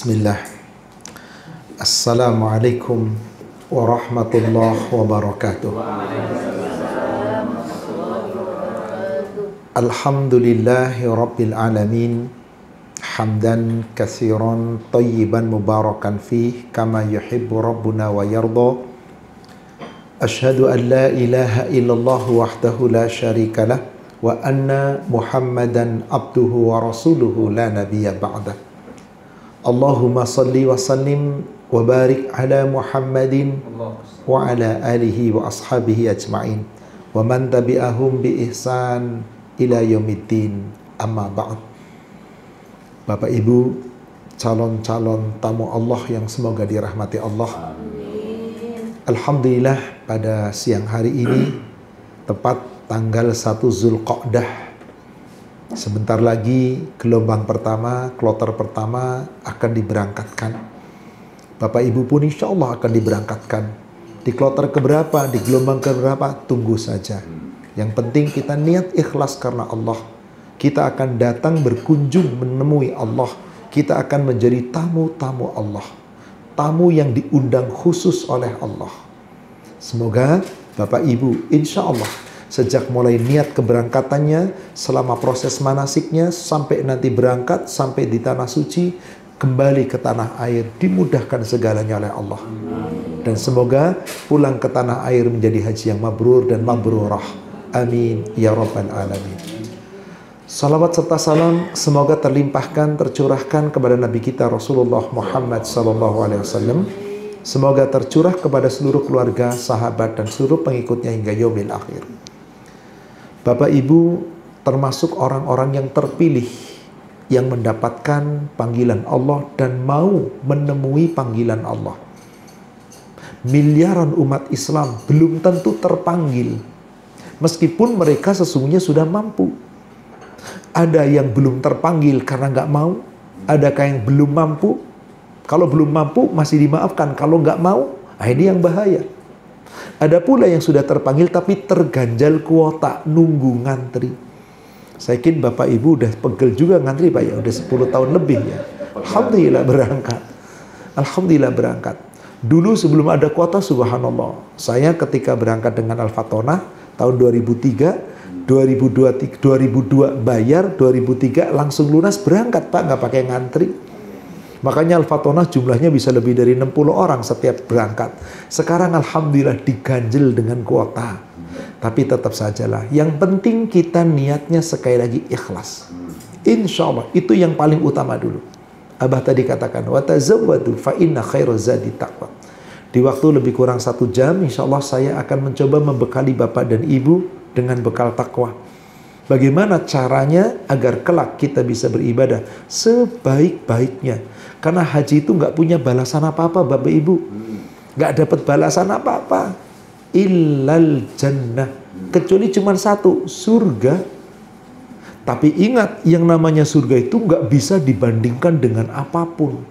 Bismillah. Assalamualaikum warahmatullahi wabarakatuh. Alhamdulillahi rabbil alamin. Hamdan katsiran tayyiban mubarakan fih kama yuhibbu rabbuna wa yarda. Ashhadu an la ilaha illallah wahdahu la syarika lah wa anna Muhammadan abduhu wa rasuluhu la nabiyya ba'dah. Allahumma salli wa sallim wa barik ala Muhammadin wa ala alihi wa ashabihi ajma'in wa man tabi'ahum bi ihsan ila yaumiddin, amma ba'd. Bapak Ibu, calon-calon tamu Allah yang semoga dirahmati Allah. Alhamdulillah, pada siang hari ini tepat tanggal 1 Zulqa'dah, sebentar lagi gelombang pertama, kloter pertama akan diberangkatkan. Bapak Ibu pun insya Allah akan diberangkatkan. Di kloter keberapa, di gelombang keberapa, tunggu saja. Yang penting kita niat ikhlas karena Allah. Kita akan datang berkunjung menemui Allah. Kita akan menjadi tamu-tamu Allah, tamu yang diundang khusus oleh Allah. Semoga Bapak Ibu insya Allah sejak mulai niat keberangkatannya, selama proses manasiknya, sampai nanti berangkat, sampai di tanah suci, kembali ke tanah air, dimudahkan segalanya oleh Allah. Dan semoga pulang ke tanah air menjadi haji yang mabrur dan mabrurah. Amin ya rabbal alamin. Salawat serta salam semoga terlimpahkan, tercurahkan kepada Nabi kita Rasulullah Muhammad SAW. Semoga tercurah kepada seluruh keluarga, sahabat, dan seluruh pengikutnya hingga yaumil akhir. Bapak Ibu termasuk orang-orang yang terpilih yang mendapatkan panggilan Allah dan mau menemui panggilan Allah. Miliaran umat Islam belum tentu terpanggil, meskipun mereka sesungguhnya sudah mampu. Ada yang belum terpanggil karena nggak mau. Adakah yang belum mampu? Kalau belum mampu masih dimaafkan. Kalau nggak mau, ini yang bahaya. Ada pula yang sudah terpanggil tapi terganjal kuota, nunggu ngantri. Saya yakin Bapak Ibu udah pegel juga ngantri Pak ya, udah 10 tahun lebih ya. Alhamdulillah berangkat. Alhamdulillah berangkat. Dulu sebelum ada kuota, subhanallah, saya ketika berangkat dengan Al-Fatonah tahun 2003, 2002 bayar, 2003 langsung lunas berangkat Pak, nggak pakai ngantri. Makanya Al-Fatonah jumlahnya bisa lebih dari 60 orang setiap berangkat. Sekarang alhamdulillah diganjel dengan kuota. Tapi tetap sajalah, yang penting kita niatnya sekali lagi ikhlas. Insya Allah itu yang paling utama dulu. Abah tadi katakan wa tazawwadu fa inna khairaz zadi taqwa. Di waktu lebih kurang 1 jam insya Allah saya akan mencoba membekali Bapak dan Ibu dengan bekal takwa. Bagaimana caranya agar kelak kita bisa beribadah sebaik-baiknya. Karena haji itu nggak punya balasan apa-apa Bapak Ibu. Nggak dapat balasan apa-apa. Illal jannah. Kecuali cuma satu, surga. Tapi ingat, yang namanya surga itu nggak bisa dibandingkan dengan apapun.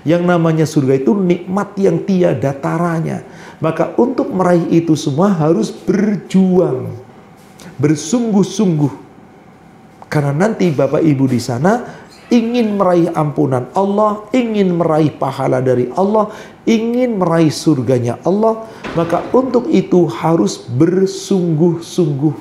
Yang namanya surga itu nikmat yang tiada taranya. Maka untuk meraih itu semua harus berjuang, bersungguh-sungguh. Karena nanti Bapak Ibu di sana ingin meraih ampunan Allah, ingin meraih pahala dari Allah, ingin meraih surganya Allah, maka untuk itu harus bersungguh-sungguh.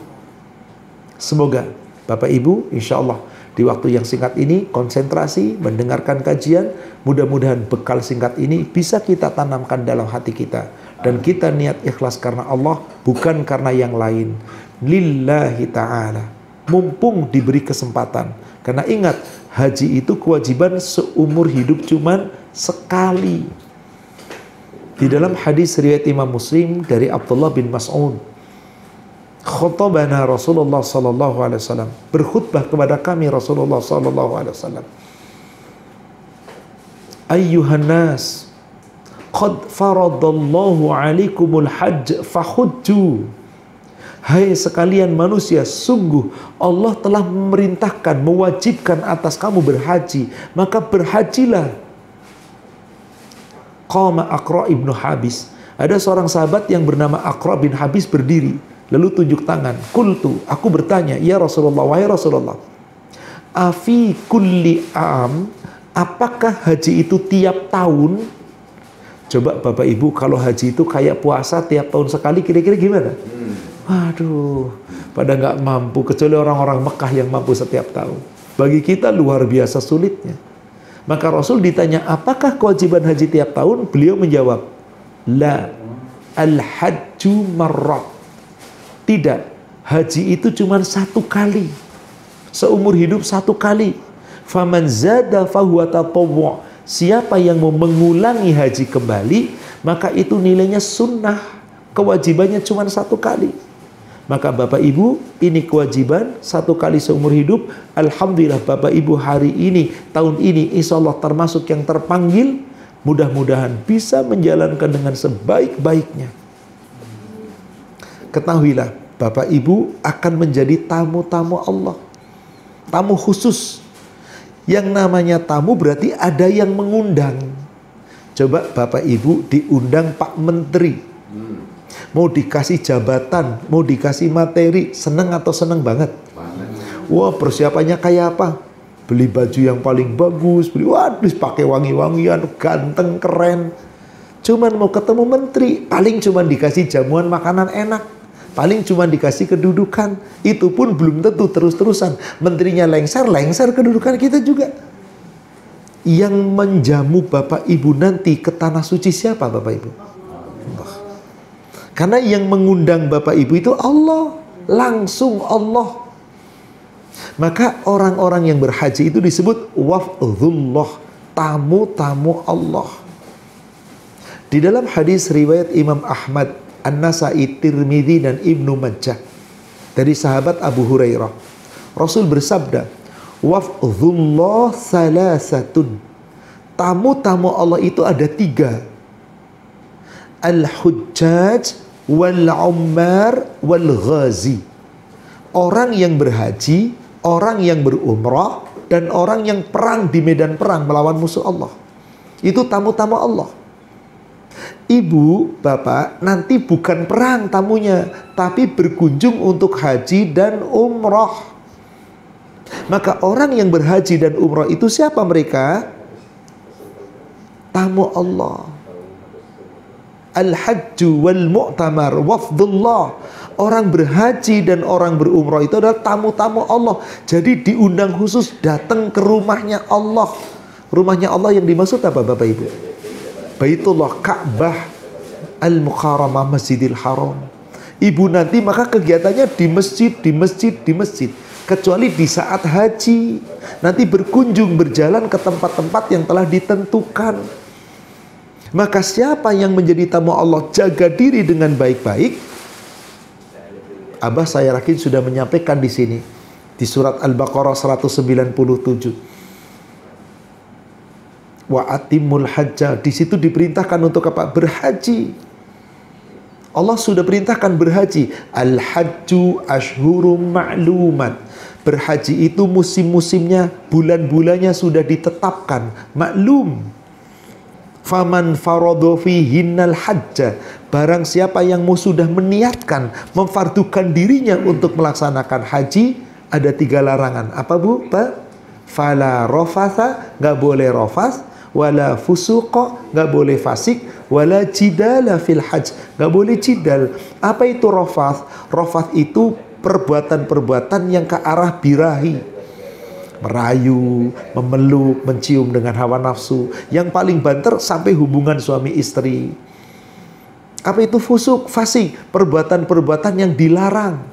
Semoga Bapak Ibu insya Allah di waktu yang singkat ini konsentrasi mendengarkan kajian. Mudah-mudahan bekal singkat ini bisa kita tanamkan dalam hati kita. Dan kita niat ikhlas karena Allah, bukan karena yang lain. Lillahi ta'ala. Mumpung diberi kesempatan. Karena ingat, haji itu kewajiban seumur hidup cuman sekali. Di dalam hadis riwayat Imam Muslim dari Abdullah bin Mas'ud, khatabana Rasulullah sallallahu alaihi wasallam, berkhutbah kepada kami Rasulullah sallallahu alaihi wasallam. Ayyuhan nas, qad faradallahu alaikumul hajj fahujju. Hai sekalian manusia, sungguh Allah telah memerintahkan, mewajibkan atas kamu berhaji, maka berhajilah. Qama Aqra ibnu Habis. Ada seorang sahabat yang bernama Aqra bin Habis berdiri, lalu tunjuk tangan. Qultu, aku bertanya, ya Rasulullah, wahai Rasulullah, afi kulli am Apakah haji itu tiap tahun? Coba Bapak Ibu, kalau haji itu kayak puasa tiap tahun sekali, kira-kira gimana? Waduh, pada nggak mampu, kecuali orang-orang Mekah yang mampu setiap tahun. Bagi kita luar biasa sulitnya. Maka Rasul ditanya, apakah kewajiban haji tiap tahun? Beliau menjawab, la, al-hajju marrat. Tidak, haji itu cuma satu kali. Seumur hidup satu kali. Faman zada fahuwa tatawwu'. Siapa yang mau mengulangi haji kembali, maka itu nilainya sunnah. Kewajibannya cuma satu kali. Maka Bapak Ibu, ini kewajiban satu kali seumur hidup. Alhamdulillah Bapak Ibu hari ini, tahun ini insya Allah termasuk yang terpanggil. Mudah-mudahan bisa menjalankan dengan sebaik-baiknya. Ketahuilah Bapak Ibu akan menjadi tamu-tamu Allah. Tamu khusus. Yang namanya tamu berarti ada yang mengundang. Coba Bapak Ibu diundang Pak Menteri, mau dikasih jabatan, mau dikasih materi, seneng atau seneng banget? Wah, persiapannya kayak apa? Beli baju yang paling bagus, waduh, pakai wangi-wangian, ganteng, keren. Cuman mau ketemu menteri, paling cuman dikasih jamuan makanan enak. Paling cuma dikasih kedudukan. Itu pun belum tentu terus-terusan. Menterinya lengser kedudukan kita juga. Yang menjamu Bapak Ibu nanti ke tanah suci siapa Bapak Ibu? Allah. Karena yang mengundang Bapak Ibu itu Allah. Langsung Allah. Maka orang-orang yang berhaji itu disebut wafdhullah. Tamu-tamu Allah. Di dalam hadis riwayat Imam Ahmad, An-Nasai, Tirmidzi dan Ibnu Majah dari sahabat Abu Hurairah, Rasul bersabda, wafdhullah salasatun. Tamu-tamu Allah itu ada 3. Al-hujjaj wal-ummar wal-ghazi. Orang yang berhaji, orang yang berumrah, dan orang yang perang di medan perang melawan musuh Allah. Itu tamu-tamu Allah. Ibu, bapak, nanti bukan perang tamunya, tapi berkunjung untuk haji dan umrah. Maka orang yang berhaji dan umrah itu siapa mereka? Tamu Allah. Al-hajju wal mu'tamar wafdullah. Orang berhaji dan orang berumrah itu adalah tamu-tamu Allah. Jadi diundang khusus datang ke rumahnya Allah. Rumahnya Allah yang dimaksud apa Bapak Ibu? Baitullah, Ka'bah, Al-Mukarramah, Masjidil Haram. Ibu nanti maka kegiatannya di masjid. Kecuali di saat haji. Nanti berkunjung, berjalan ke tempat-tempat yang telah ditentukan. Maka siapa yang menjadi tamu Allah, jaga diri dengan baik-baik. Abah saya yakin sudah menyampaikan di sini. Di surat Al-Baqarah 197. Wa atimul hajja. Di situ diperintahkan untuk apa? Berhaji. Allah sudah perintahkan berhaji. Al-hajju ashhurum ma'lumat. Berhaji itu musim-musimnya, bulan-bulannya sudah ditetapkan, maklum. Faman faradha fihinnal hajja. Barang siapa yang sudah meniatkan, memfardukan dirinya untuk melaksanakan haji, ada 3 larangan. Apa Bu? Fala rafatha, nggak boleh rafas. Wala fusuqa, nggak boleh fasik. Wala jidala fil hajj, nggak boleh jidal. Apa itu rafath? Rafath itu perbuatan-perbuatan yang ke arah birahi, merayu, memeluk, mencium dengan hawa nafsu. Yang paling banter sampai hubungan suami istri. Apa itu fusuk? Fasik, perbuatan-perbuatan yang dilarang.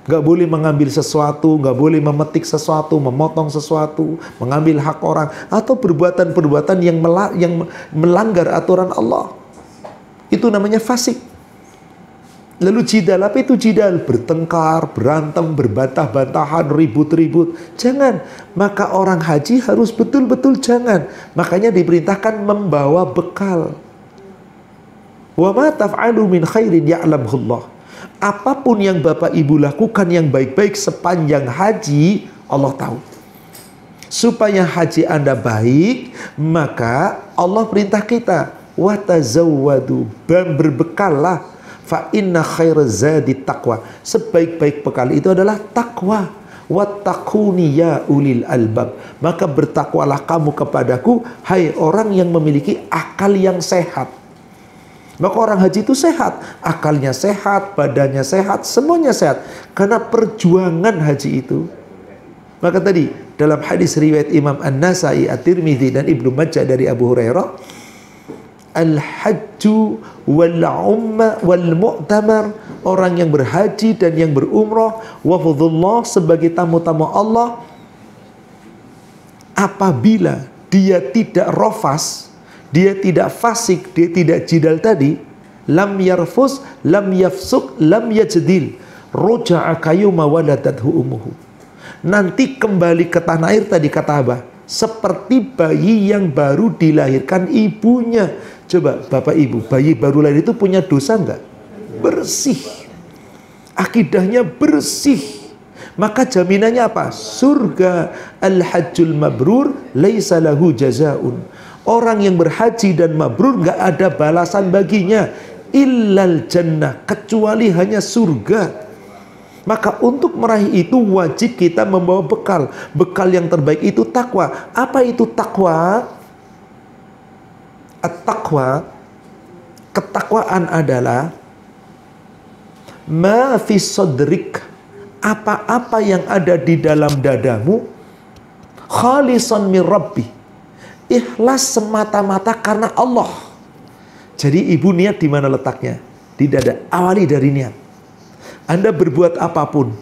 Gak boleh mengambil sesuatu, gak boleh memetik sesuatu, memotong sesuatu, mengambil hak orang, atau perbuatan-perbuatan yang melanggar aturan Allah. Itu namanya fasik. Lalu jidal, apa itu jidal? Bertengkar, berantem, berbantah-bantahan, ribut-ribut. Jangan. Maka orang haji harus betul-betul jangan. Makanya diperintahkan membawa bekal. Wa ma taf'alu min khairin ya'lamhullah. Apapun yang Bapak Ibu lakukan yang baik-baik sepanjang haji, Allah tahu. Supaya haji Anda baik, maka Allah perintah kita, wa tazawwadu, berbekallah, fa inna khairaz zadi taqwa. Sebaik-baik bekal itu adalah takwa. Wattaquni ya ulil albab. Maka bertakwalah kamu kepadaku, hai orang yang memiliki akal yang sehat. Maka orang haji itu sehat, akalnya sehat, badannya sehat, semuanya sehat. Karena perjuangan haji itu. Maka tadi dalam hadis riwayat Imam An-Nasai, At-Tirmidzi dan Ibnu Majah dari Abu Hurairah, al-hajju wal-umma wal-mu'tamar, orang yang berhaji dan yang berumrah, wafudullah, sebagai tamu-tamu Allah, apabila dia tidak rofas, dia tidak fasik, dia tidak jidal tadi, lam yarfus, lam yafsuk, lam yajdil, roja'a kayuma waladathu umuhu. Nanti kembali ke tanah air tadi, kata Abah, seperti bayi yang baru dilahirkan ibunya. Coba Bapak Ibu, bayi baru lahir itu punya dosa enggak? Bersih. Akidahnya bersih. Maka jaminannya apa? Surga. Al-hajjul mabrur laisa lahu jazaun. Orang yang berhaji dan mabrur enggak ada balasan baginya illal jannah, kecuali hanya surga. Maka untuk meraih itu wajib kita membawa bekal. Bekal yang terbaik itu takwa. Apa itu takwa? At-taqwa, ketakwaan adalah ma fi sadrik, apa-apa yang ada di dalam dadamu, khalisan min rabbi, ikhlas semata-mata karena Allah. Jadi ibu niat di mana letaknya? Di dada. Awali dari niat. Anda berbuat apapun,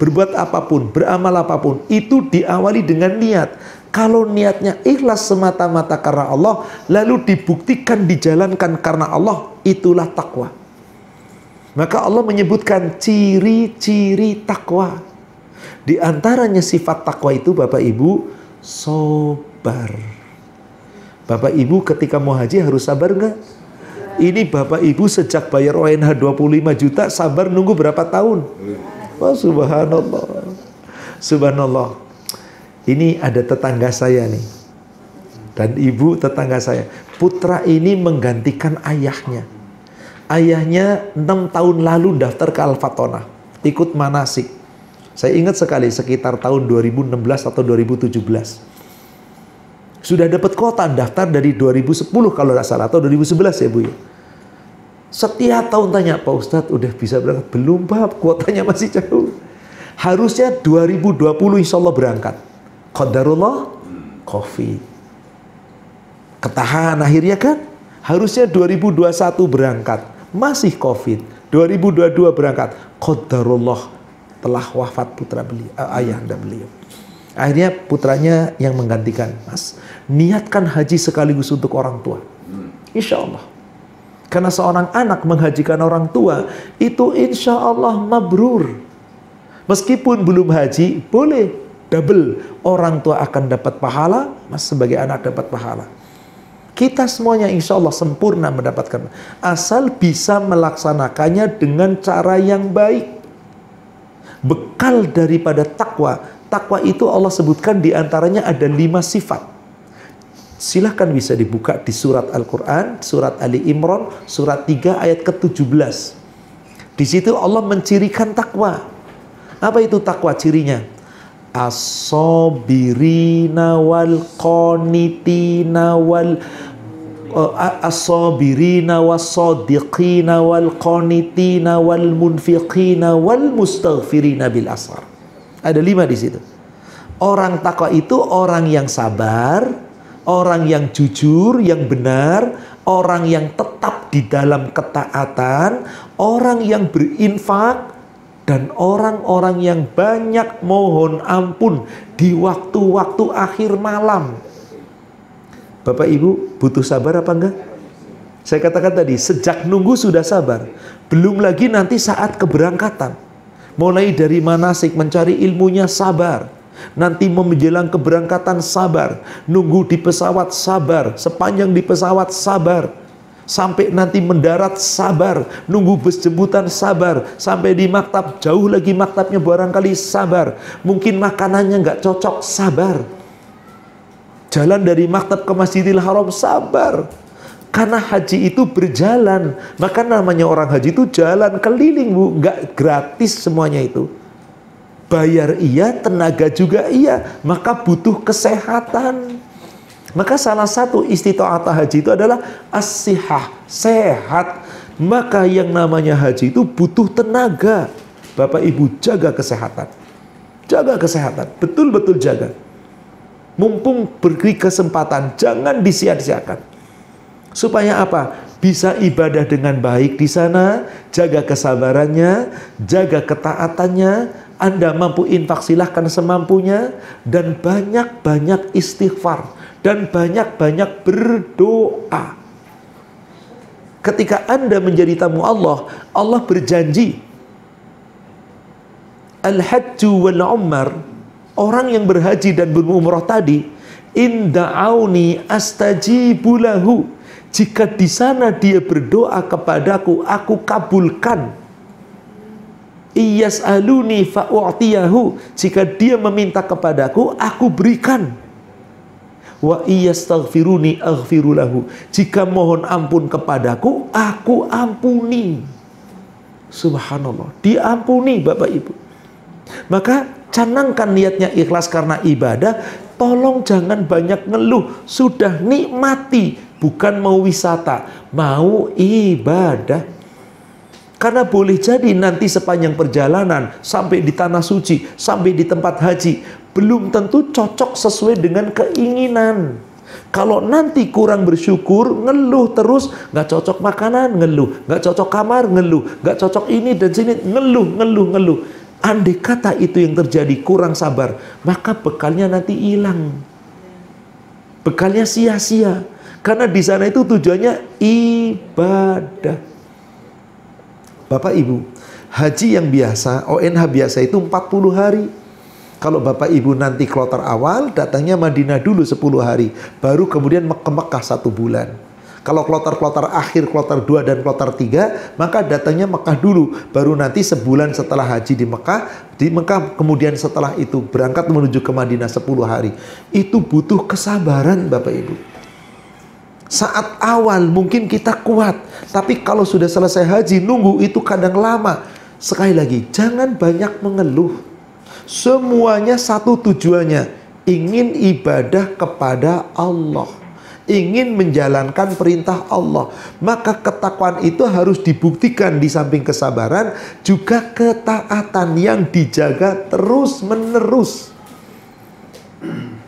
beramal apapun, itu diawali dengan niat. Kalau niatnya ikhlas semata-mata karena Allah, lalu dibuktikan dijalankan karena Allah, itulah takwa. Maka Allah menyebutkan ciri-ciri takwa. Di antaranya sifat takwa itu, Bapak Ibu, sabar. Bapak Ibu ketika mau haji harus sabar nggak? Ini Bapak Ibu sejak bayar ONH 25 juta, sabar nunggu berapa tahun? Oh, subhanallah. Subhanallah. Ini ada tetangga saya nih. Dan ibu tetangga saya. Putra ini menggantikan ayahnya. Ayahnya 6 tahun lalu daftar ke Al-Fatonah. Ikut manasik. Saya ingat sekali sekitar tahun 2016 atau 2017. Sudah dapat kuota daftar dari 2010 kalau tidak salah, atau 2011 ya Bu ya. Setiap tahun tanya, Pak Ustadz udah bisa berangkat? Belum Pak, kuotanya masih jauh. Harusnya 2020 insya Allah berangkat. Qadarullah, COVID. Ketahan akhirnya kan. Harusnya 2021 berangkat. Masih COVID. 2022 berangkat. Qadarullah, telah wafat putra beliau, ayahanda beliau. Akhirnya putranya yang menggantikan. Mas, niatkan haji sekaligus untuk orang tua. Insya Allah. Karena seorang anak menghajikan orang tua, itu insya Allah mabrur. Meskipun belum haji, boleh double. Orang tua akan dapat pahala, mas sebagai anak dapat pahala. Kita semuanya insya Allah sempurna mendapatkan. Asal bisa melaksanakannya dengan cara yang baik. Bekal daripada takwa. Takwa itu Allah sebutkan diantaranya ada 5 sifat. Silahkan bisa dibuka di surat Al-Quran, surat Ali Imran, surat 3 ayat ke-17. Di situ Allah mencirikan takwa. Apa itu takwa cirinya? As-sabirina wal qanitina wal as-sabirina was-sadiqina wal qanitina wal munfiqina wal mustaghfirina bil ashar. Ada 5 di situ. Orang takwa itu orang yang sabar, orang yang jujur, yang benar, orang yang tetap di dalam ketaatan, orang yang berinfak, dan orang-orang yang banyak mohon ampun di waktu-waktu akhir malam. Bapak Ibu butuh sabar apa enggak? Saya katakan tadi, sejak nunggu sudah sabar. Belum lagi nanti saat keberangkatan. Mulai dari manasik mencari ilmunya sabar. Nanti menjelang keberangkatan sabar. Nunggu di pesawat sabar. Sepanjang di pesawat sabar. Sampai nanti mendarat sabar. Nunggu bus jemputan sabar. Sampai di maktab, jauh lagi maktabnya barangkali sabar. Mungkin makanannya nggak cocok, sabar. Jalan dari maktab ke Masjidil Haram, sabar. Karena haji itu berjalan. Maka namanya orang haji itu jalan keliling Bu. Nggak gratis semuanya itu. Bayar iya, tenaga juga iya, maka butuh kesehatan. Maka salah satu istita'ah haji itu adalah as-sihah, sehat. Maka yang namanya haji itu butuh tenaga. Bapak Ibu, jaga kesehatan. Jaga kesehatan, betul-betul jaga. Mumpung beri kesempatan, jangan disia-siakan. Supaya apa? Bisa ibadah dengan baik di sana, jaga kesabarannya, jaga ketaatannya, Anda mampu infak silahkan semampunya, dan banyak-banyak istighfar, dan banyak-banyak berdoa. Ketika Anda menjadi tamu Allah, Allah berjanji, Al-Hajju wal-Umar, orang yang berhaji dan berumrah tadi, in da'auni astajibu lahu. Jika di sana dia berdoa kepadaku, aku kabulkan. Iyas'aluni fa'u'tiyahu. Jika dia meminta kepadaku, aku berikan. Wa iyastaghfiruni aghfiru lahu. Jika mohon ampun kepadaku, aku ampuni. Subhanallah, diampuni Bapak Ibu. Maka canangkan niatnya ikhlas karena ibadah. Tolong jangan banyak ngeluh. Sudah nikmati, bukan mau wisata, mau ibadah. Karena boleh jadi nanti sepanjang perjalanan sampai di tanah suci, sampai di tempat haji, belum tentu cocok sesuai dengan keinginan. Kalau nanti kurang bersyukur, ngeluh terus, nggak cocok makanan, ngeluh, nggak cocok kamar, ngeluh, nggak cocok ini dan sini, ngeluh. Andai kata itu yang terjadi, kurang sabar, maka bekalnya nanti hilang. Bekalnya sia-sia. Karena di sana itu tujuannya ibadah. Bapak Ibu, haji yang biasa, ONH biasa itu 40 hari. Kalau Bapak Ibu nanti kloter awal, datangnya Madinah dulu 10 hari. Baru kemudian ke Mekah 1 bulan. Kalau kloter-kloter akhir, kloter 2 dan kloter 3, maka datangnya Mekah dulu. Baru nanti sebulan setelah haji di Mekah, kemudian setelah itu berangkat menuju ke Madinah 10 hari. Itu butuh kesabaran Bapak Ibu. Saat awal mungkin kita kuat, tapi kalau sudah selesai haji, nunggu itu kadang lama. Sekali lagi, jangan banyak mengeluh. Semuanya satu tujuannya, ingin ibadah kepada Allah, ingin menjalankan perintah Allah. Maka ketakwaan itu harus dibuktikan di samping kesabaran, juga ketaatan yang dijaga terus menerus.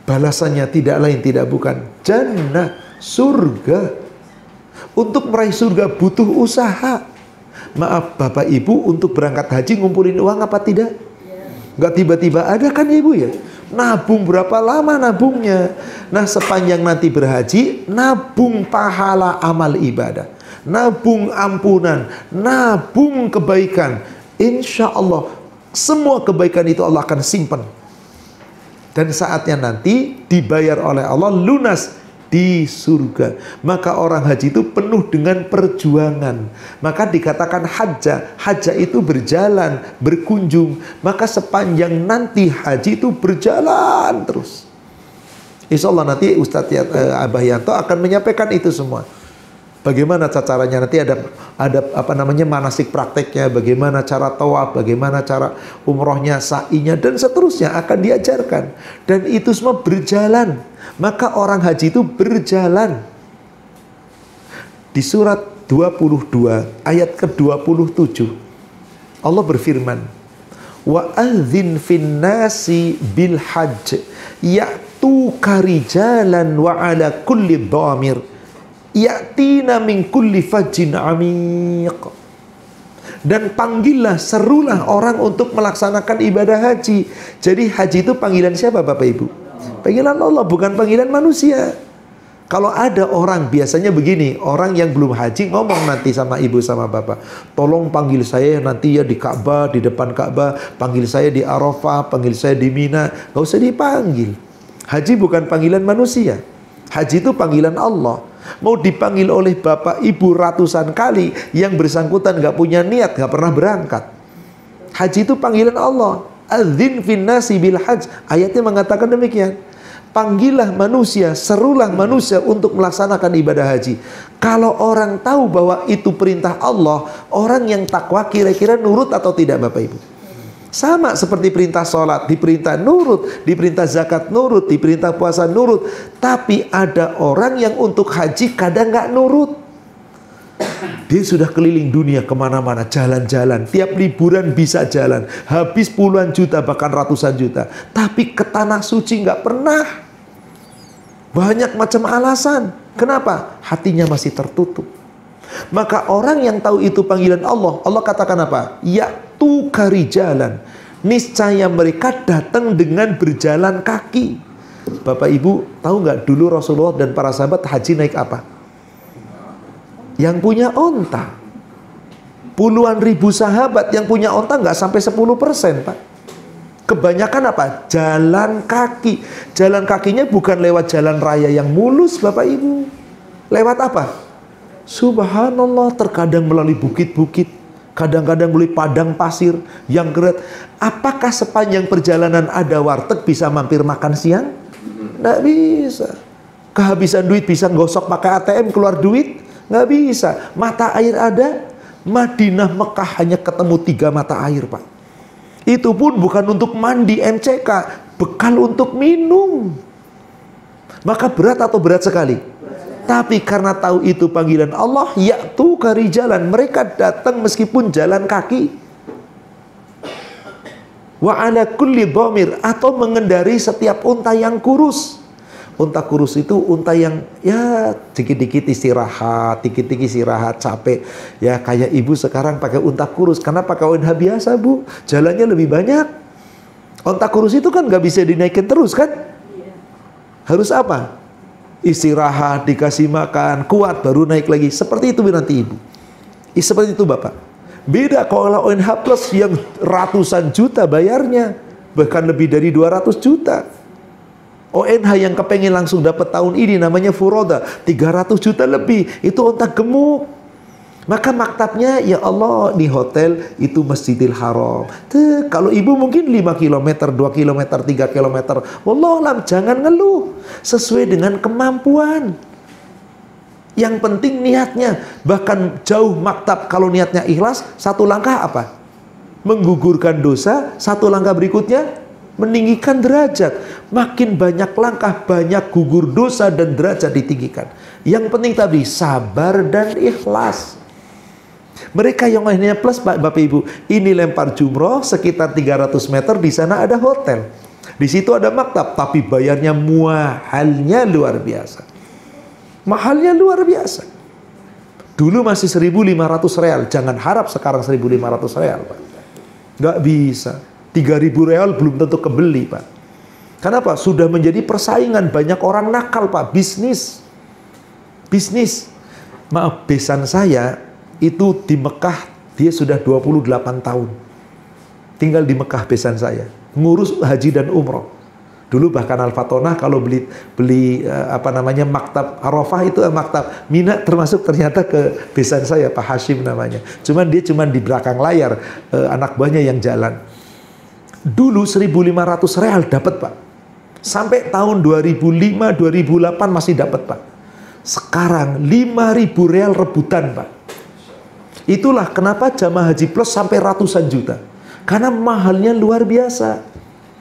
Balasannya tidak lain tidak bukan jannah, surga. Untuk meraih surga butuh usaha. Maaf Bapak Ibu, untuk berangkat haji ngumpulin uang apa tidak? Nggak tiba-tiba ada kan Ibu ya? Nabung berapa lama nabungnya? Nah, sepanjang nanti berhaji, nabung pahala amal ibadah, nabung ampunan, nabung kebaikan. Insya Allah semua kebaikan itu Allah akan simpan. Dan saatnya nanti dibayar oleh Allah lunas di surga. Maka orang haji itu penuh dengan perjuangan. Maka dikatakan hajjah itu berjalan, berkunjung. Maka sepanjang nanti haji itu berjalan terus. Insya Allah nanti Ustadz Abah Yanto akan menyampaikan itu semua. Bagaimana caranya, nanti ada apa namanya manasik prakteknya, bagaimana cara tawaf, bagaimana cara umrohnya, sa'inya, dan seterusnya akan diajarkan. Dan itu semua berjalan. Maka orang haji itu berjalan. Di surat 22 ayat ke-27 Allah berfirman, wa adzin fin nasi bil hajj ya'tuka rijalan wa ala kulli dhamir ya'tina min kulli fajjin amiq. Dan panggillah, serulah orang untuk melaksanakan ibadah haji. Jadi haji itu panggilan siapa Bapak Ibu? Panggilan Allah, bukan panggilan manusia. Kalau ada orang biasanya begini, orang yang belum haji ngomong nanti sama ibu sama bapak, tolong panggil saya nanti ya di Ka'bah, di depan Ka'bah, panggil saya di Arafah, panggil saya di Mina. Gak usah dipanggil. Haji bukan panggilan manusia. Haji itu panggilan Allah. Mau dipanggil oleh bapak ibu ratusan kali, yang bersangkutan gak punya niat, gak pernah berangkat. Haji itu panggilan Allah. Adzin fin nasi bil hajj. Ayatnya mengatakan demikian. Panggillah manusia, serulah manusia untuk melaksanakan ibadah haji. Kalau orang tahu bahwa itu perintah Allah, orang yang takwa kira-kira nurut atau tidak Bapak Ibu? Sama seperti perintah sholat, diperintah nurut, diperintah zakat nurut, diperintah puasa nurut. Tapi ada orang yang untuk haji kadang nggak nurut. Dia sudah keliling dunia kemana-mana, jalan-jalan. Tiap liburan bisa jalan. Habis puluhan juta, bahkan ratusan juta. Tapi ke tanah suci nggak pernah. Banyak macam alasan. Kenapa? Hatinya masih tertutup. Maka orang yang tahu itu panggilan Allah, Allah katakan apa? Ya'tu karijalan. Niscaya mereka datang dengan berjalan kaki. Bapak Ibu tahu nggak dulu Rasulullah dan para sahabat haji naik apa? Yang punya onta. Puluhan ribu sahabat yang punya onta nggak sampai 10%, Pak. Kebanyakan apa? Jalan kaki. Jalan kakinya bukan lewat jalan raya yang mulus, Bapak Ibu. Lewat apa? Subhanallah, terkadang melalui bukit-bukit, kadang-kadang melalui padang pasir yang keret. Apakah sepanjang perjalanan ada warteg bisa mampir makan siang? Nggak bisa. Kehabisan duit bisa gosok pakai ATM keluar duit? Nggak bisa. Mata air ada? Madinah, Mekah hanya ketemu 3 mata air, Pak. Itu pun bukan untuk mandi MCK, bekal untuk minum. Maka berat atau berat sekali? Tapi karena tahu itu panggilan Allah, ya'tu karijalan, mereka datang meskipun jalan kaki. Wa ala kulli dhamir, atau mengendari setiap unta yang kurus. Unta kurus itu unta yang ya dikit-dikit istirahat, dikit-dikit istirahat, capek. Ya kayak ibu sekarang pakai unta kurus, karena pakai ONH biasa, Bu, jalannya lebih banyak. Unta kurus itu kan nggak bisa dinaikin terus kan? Harus apa? Istirahat, dikasih makan, kuat, baru naik lagi. Seperti itu nanti ibu. Seperti itu Bapak. Beda kalau ONH Plus yang ratusan juta bayarnya, bahkan lebih dari 200 juta. ONH yang kepengen langsung dapat tahun ini namanya Furoda, 300 juta lebih. Itu onta gemuk. Maka maktabnya, ya Allah, di hotel itu Masjidil Haram. Tuh, kalau ibu mungkin 5 km, 2 km, 3 km. Wallahualam, jangan ngeluh. Sesuai dengan kemampuan. Yang penting niatnya. Bahkan jauh maktab, kalau niatnya ikhlas, 1 langkah apa? Menggugurkan dosa. 1 langkah berikutnya, meninggikan derajat. Makin banyak langkah, banyak gugur dosa dan derajat ditinggikan. Yang penting tadi, sabar dan ikhlas. Mereka yang lainnya plus, Bapak Ibu, ini lempar jumroh sekitar 300 meter, di sana ada hotel, di situ ada maktab, tapi bayarnya mahalnya luar biasa. Mahalnya luar biasa. Dulu masih 1.500 real, jangan harap sekarang 1.500 real, Pak. Nggak bisa. 3.000 real belum tentu kebeli, Pak. Kenapa? Sudah menjadi persaingan, banyak orang nakal, Pak. Bisnis. Maaf, besan saya itu di Mekah, dia sudah 28 tahun tinggal di Mekah, besan saya ngurus haji dan umroh. Dulu bahkan Al-Fatonah kalau beli maktab Arafah itu maktab Mina termasuk ternyata ke besan saya, Pak Hashim namanya. Dia cuman di belakang layar, anak buahnya yang jalan. Dulu 1.500 real dapat, Pak. Sampai tahun 2005, 2008 masih dapat, Pak. Sekarang 5.000 real rebutan, Pak. Itulah kenapa jamaah haji plus sampai ratusan juta. Karena mahalnya luar biasa.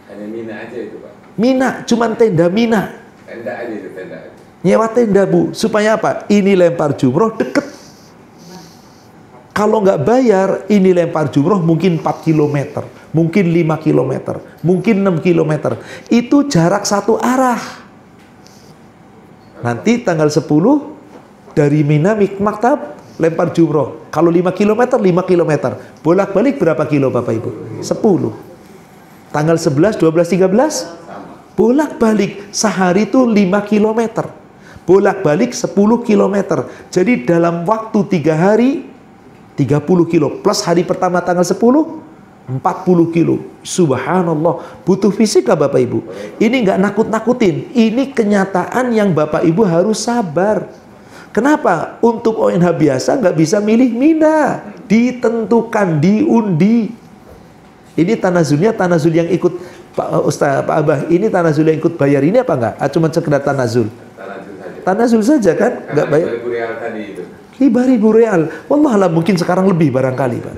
Hanya Mina aja itu, Pak. Mina, cuman tenda Mina. Tenda aja itu, tenda aja. Nyewa tenda, Bu. Supaya apa? Ini lempar jumroh deket. Kalau nggak bayar, ini lempar jumroh mungkin 4 km. Mungkin 5 km. Mungkin 6 km. Itu jarak 1 arah. Nanti tanggal 10 dari Mina maktab lempar jumroh. Kalau 5 km, 5 km. Bolak-balik berapa kilo Bapak Ibu? 10. Tanggal 11, 12, 13? Bolak-balik. Sehari itu 5 km. Bolak-balik 10 km. Jadi dalam waktu 3 hari, 30 kilo. Plus hari pertama tanggal 10, 40 kilo. Subhanallah. Butuh fisik gak Bapak Ibu? Ini nggak nakut-nakutin. Ini kenyataan yang Bapak Ibu harus sabar. Kenapa? Untuk ONH biasa nggak bisa milih Mina, ditentukan, diundi. Ini tanazulnya tanazul yang ikut Pak Ustaz, Pak Abah. Ini tanazul yang ikut bayar ini apa enggak? Cuma sekedar tanazul. Tanazul saja kan? Nggak bayar. 5.000 real tadi itu. 5.000 real. Wallahualam mungkin sekarang lebih barangkali, Pak.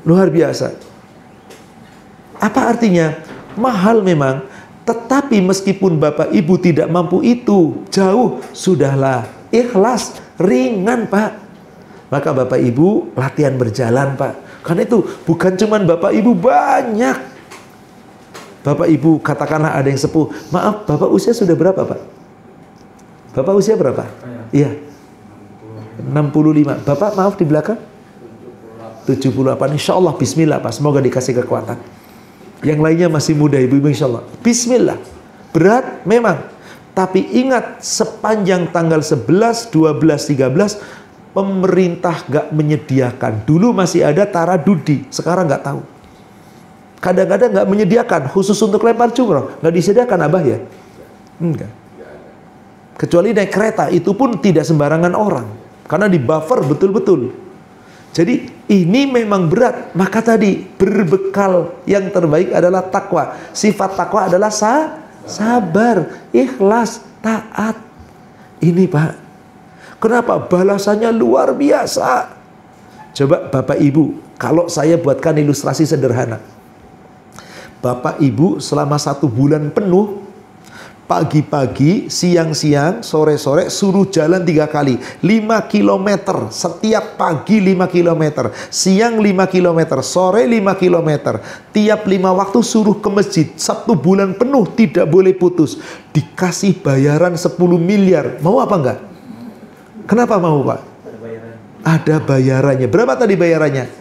Luar biasa. Apa artinya? Mahal memang, tetapi meskipun Bapak Ibu tidak mampu itu, jauh, sudahlah, ikhlas, ringan Pak. Maka Bapak Ibu latihan berjalan Pak. Karena itu bukan cuman Bapak Ibu, banyak. Bapak Ibu katakanlah ada yang sepuh. Maaf, Bapak usia sudah berapa Pak? Bapak usia berapa? Iya. 65. Bapak maaf di belakang? 78. Insya Allah bismillah Pak. Semoga dikasih kekuatan. Yang lainnya masih muda ibu-ibu insya Allah. Bismillah. Berat memang. Tapi ingat sepanjang tanggal 11, 12, 13 pemerintah gak menyediakan. Dulu masih ada taradudi. Sekarang gak tahu. Kadang-kadang gak menyediakan. Khusus untuk lempar jumroh. Gak disediakan Abah ya? Enggak. Kecuali naik kereta. Itu pun tidak sembarangan orang. Karena di buffer betul-betul. Jadi ini memang berat. Maka tadi berbekal yang terbaik adalah takwa. Sifat takwa adalah sabar, ikhlas, taat. Ini Pak. Kenapa? Balasannya luar biasa. Coba Bapak Ibu, kalau saya buatkan ilustrasi sederhana. Bapak Ibu selama 1 bulan penuh, pagi-pagi, siang-siang, sore-sore suruh jalan 3 kali 5 km setiap pagi, 5 km siang, 5 km sore, 5 km tiap 5 waktu suruh ke masjid 1 bulan penuh, tidak boleh putus. Dikasih bayaran 10 miliar. Mau apa enggak? Kenapa mau Pak? Ada bayarannya. Berapa tadi bayarannya?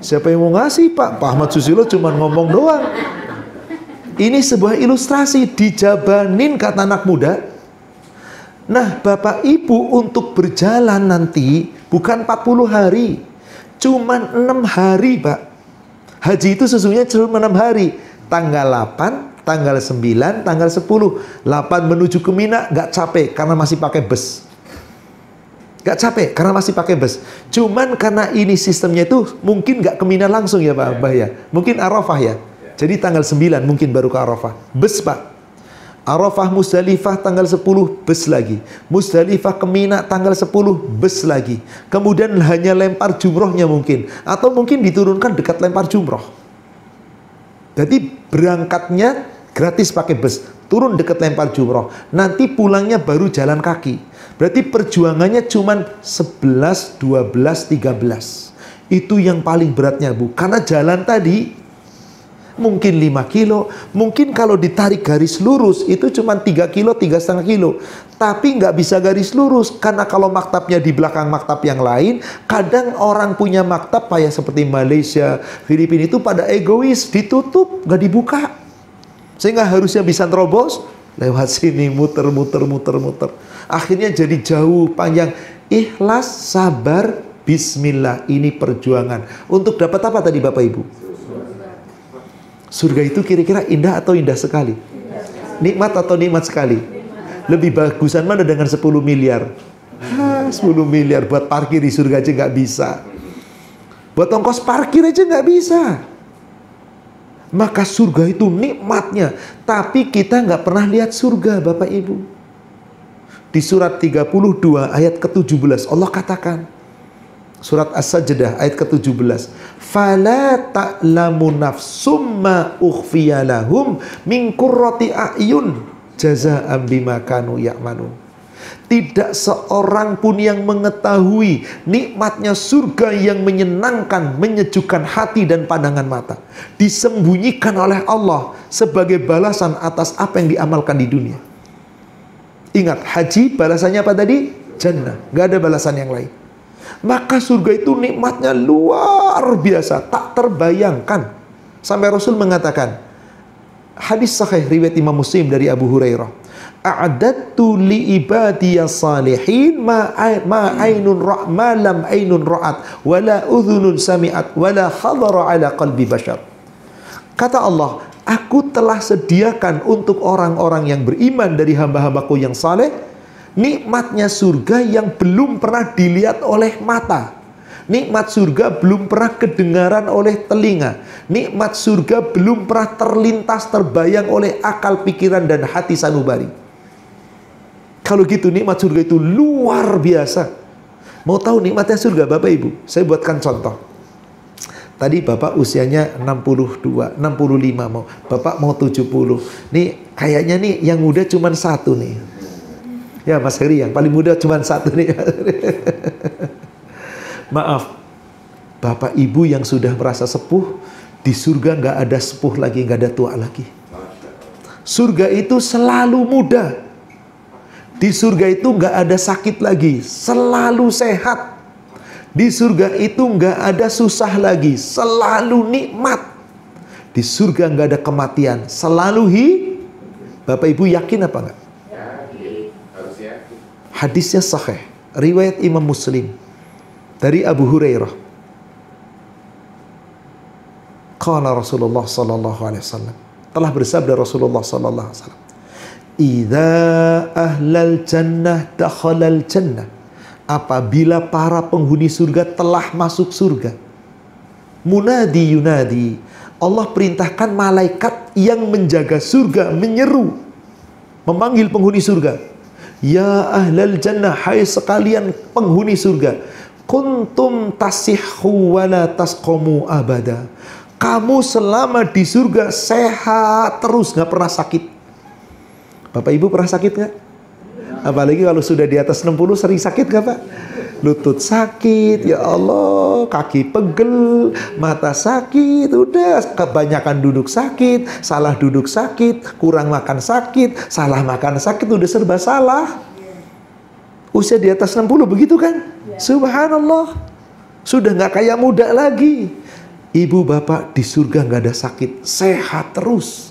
Siapa yang mau ngasih Pak? Pak Ahmad Susilo cuma ngomong doang. Ini sebuah ilustrasi, dijabanin kata anak muda. Nah Bapak Ibu untuk berjalan nanti bukan 40 hari, cuman 6 hari Pak. Haji itu sesungguhnya cuma 6 hari. Tanggal 8, tanggal 9, tanggal 10. 8 menuju ke Mina gak capek karena masih pakai bus. Gak capek karena masih pakai bus. Cuman karena ini sistemnya itu mungkin gak ke Mina langsung ya Pak Abah ya. Mungkin Arafah ya. Jadi tanggal 9 mungkin baru ke Arafah. Bus Pak. Arafah Musdalifah tanggal 10 bus lagi. Musdalifah ke Mina tanggal 10 bus lagi. Kemudian hanya lempar jumrohnya mungkin. Atau mungkin diturunkan dekat lempar jumroh. Jadi berangkatnya gratis pakai bus. Turun dekat lempar jumroh. Nanti pulangnya baru jalan kaki. Berarti perjuangannya cuma 11, 12, 13. Itu yang paling beratnya Bu. Karena jalan tadi mungkin 5 kilo, mungkin kalau ditarik garis lurus itu cuma 3 kilo, 3,5 kilo. Tapi nggak bisa garis lurus, karena kalau maktabnya di belakang maktab yang lain, kadang orang punya maktab kayak seperti Malaysia, Filipina itu pada egois, ditutup, nggak dibuka. Sehingga harusnya bisa terobos, lewat sini, muter. Akhirnya jadi jauh, panjang. Ikhlas, sabar, bismillah, ini perjuangan. Untuk dapat apa tadi Bapak Ibu? Surga itu kira-kira indah atau indah sekali? Nikmat atau nikmat sekali? Lebih bagusan mana dengan 10 miliar? 10 miliar buat parkir di surga aja nggak bisa. Buat ongkos parkir aja nggak bisa. Maka surga itu nikmatnya. Tapi kita nggak pernah lihat surga Bapak Ibu. Di surat 32 ayat ke-17 Allah katakan. Surat As-Sajdah ayat ke-17. Fala ta'lamu nafsum ma ukhfiya lahum min qurrati a'yun jazaa'an bima kanu ya'malun. Tidak seorang pun yang mengetahui nikmatnya surga yang menyenangkan, menyejukkan hati dan pandangan mata. Disembunyikan oleh Allah sebagai balasan atas apa yang diamalkan di dunia. Ingat, haji balasannya apa tadi? Jannah. Gak ada balasan yang lain. Maka surga itu nikmatnya luar biasa, tak terbayangkan. Sampai Rasul mengatakan, hadis sahih riwayat Imam Muslim dari Abu Hurairah, a'adattu li ibadiyas salihin ma ainun ma lam ainun ra'at wala udhunun sami'at wala khadara ala qalbi bashar. Kata Allah, aku telah sediakan untuk orang-orang yang beriman dari hamba-hambaku yang saleh nikmatnya surga yang belum pernah dilihat oleh mata. Nikmat surga belum pernah kedengaran oleh telinga. Nikmat surga belum pernah terlintas terbayang oleh akal, pikiran, dan hati sanubari. Kalau gitu nikmat surga itu luar biasa. Mau tahu nikmatnya surga Bapak Ibu? Saya buatkan contoh. Tadi Bapak usianya 62, 65 mau. Bapak mau 70. Nih kayaknya nih yang muda cuma satu nih. Ya Mas Heri yang paling muda cuma satu nih. Maaf, Bapak Ibu yang sudah merasa sepuh, di surga nggak ada sepuh lagi, nggak ada tua lagi. Surga itu selalu muda. Di surga itu nggak ada sakit lagi, selalu sehat. Di surga itu nggak ada susah lagi, selalu nikmat. Di surga nggak ada kematian, selalu Bapak Ibu yakin apa enggak? Yakin, harus yakin. Hadisnya sahih, riwayat Imam Muslim dari Abu Hurairah. Qala Rasulullah sallallahu alaihi wasallam. Telah bersabda Rasulullah sallallahu alaihi wasallam. Idza ahlal jannah dakhalal jannah. Apabila para penghuni surga telah masuk surga, munadi yunadi, Allah perintahkan malaikat yang menjaga surga menyeru, memanggil penghuni surga. Ya ahlal jannah, hai sekalian penghuni surga, kuntum tasihhu wa la tasqamu abada. Kamu selama di surga sehat terus, nggak pernah sakit. Bapak Ibu pernah sakit nggak? Apalagi kalau sudah di atas 60 sering sakit gak Pak? Lutut sakit, ya Allah, kaki pegel, mata sakit, udah kebanyakan duduk sakit, salah duduk sakit, kurang makan sakit, salah makan sakit, udah serba salah. Usia di atas 60 begitu kan? Subhanallah. Sudah gak kayak muda lagi. Ibu bapak di surga gak ada sakit, sehat terus.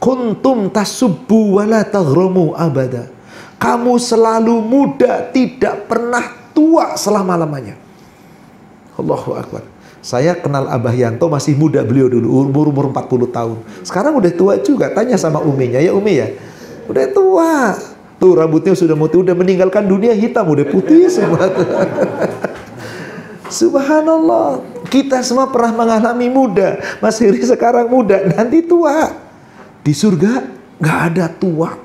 Kuntum tasubbu wa la taghramu abada. Kamu selalu muda, tidak pernah tua selama-lamanya. Allahu Akbar. Saya kenal Abah Yanto masih muda beliau dulu, umur 40 tahun. Sekarang udah tua juga, tanya sama uminya, ya Umi ya. Udah tua. Tuh rambutnya sudah mutih, udah meninggalkan dunia hitam, udah putih semua. Subhanallah. Kita semua pernah mengalami muda. Mas Heri sekarang muda, nanti tua. Di surga nggak ada tua.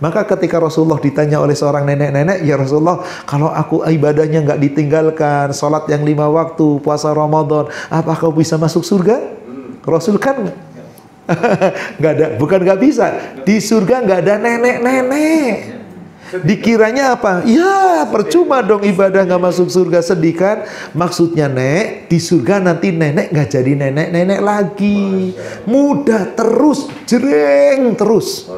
Maka ketika Rasulullah ditanya oleh seorang nenek-nenek, ya Rasulullah, kalau aku ibadahnya nggak ditinggalkan, sholat yang 5 waktu, puasa Ramadan, apa kau bisa masuk surga? Rasul kan nggak ada, bukan nggak bisa. Di surga nggak ada nenek-nenek. Dikiranya apa? Ya percuma dong ibadah nggak masuk surga, sedih kan? Maksudnya nek, di surga nanti nenek nggak jadi nenek-nenek lagi, muda terus, jereng terus.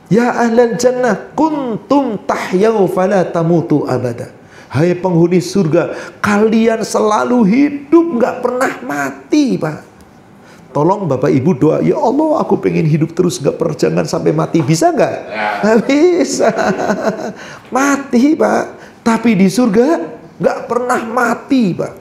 Ya ahlal jannah, kuntum tahyau fala tamutu abada. Hai penghuni surga, kalian selalu hidup, nggak pernah mati, Pak. Tolong Bapak Ibu doa, ya Allah aku pengen hidup terus, gak pernah, jangan sampai mati. Bisa nggak? Nggak bisa. Mati Pak. Tapi di surga nggak pernah mati Pak.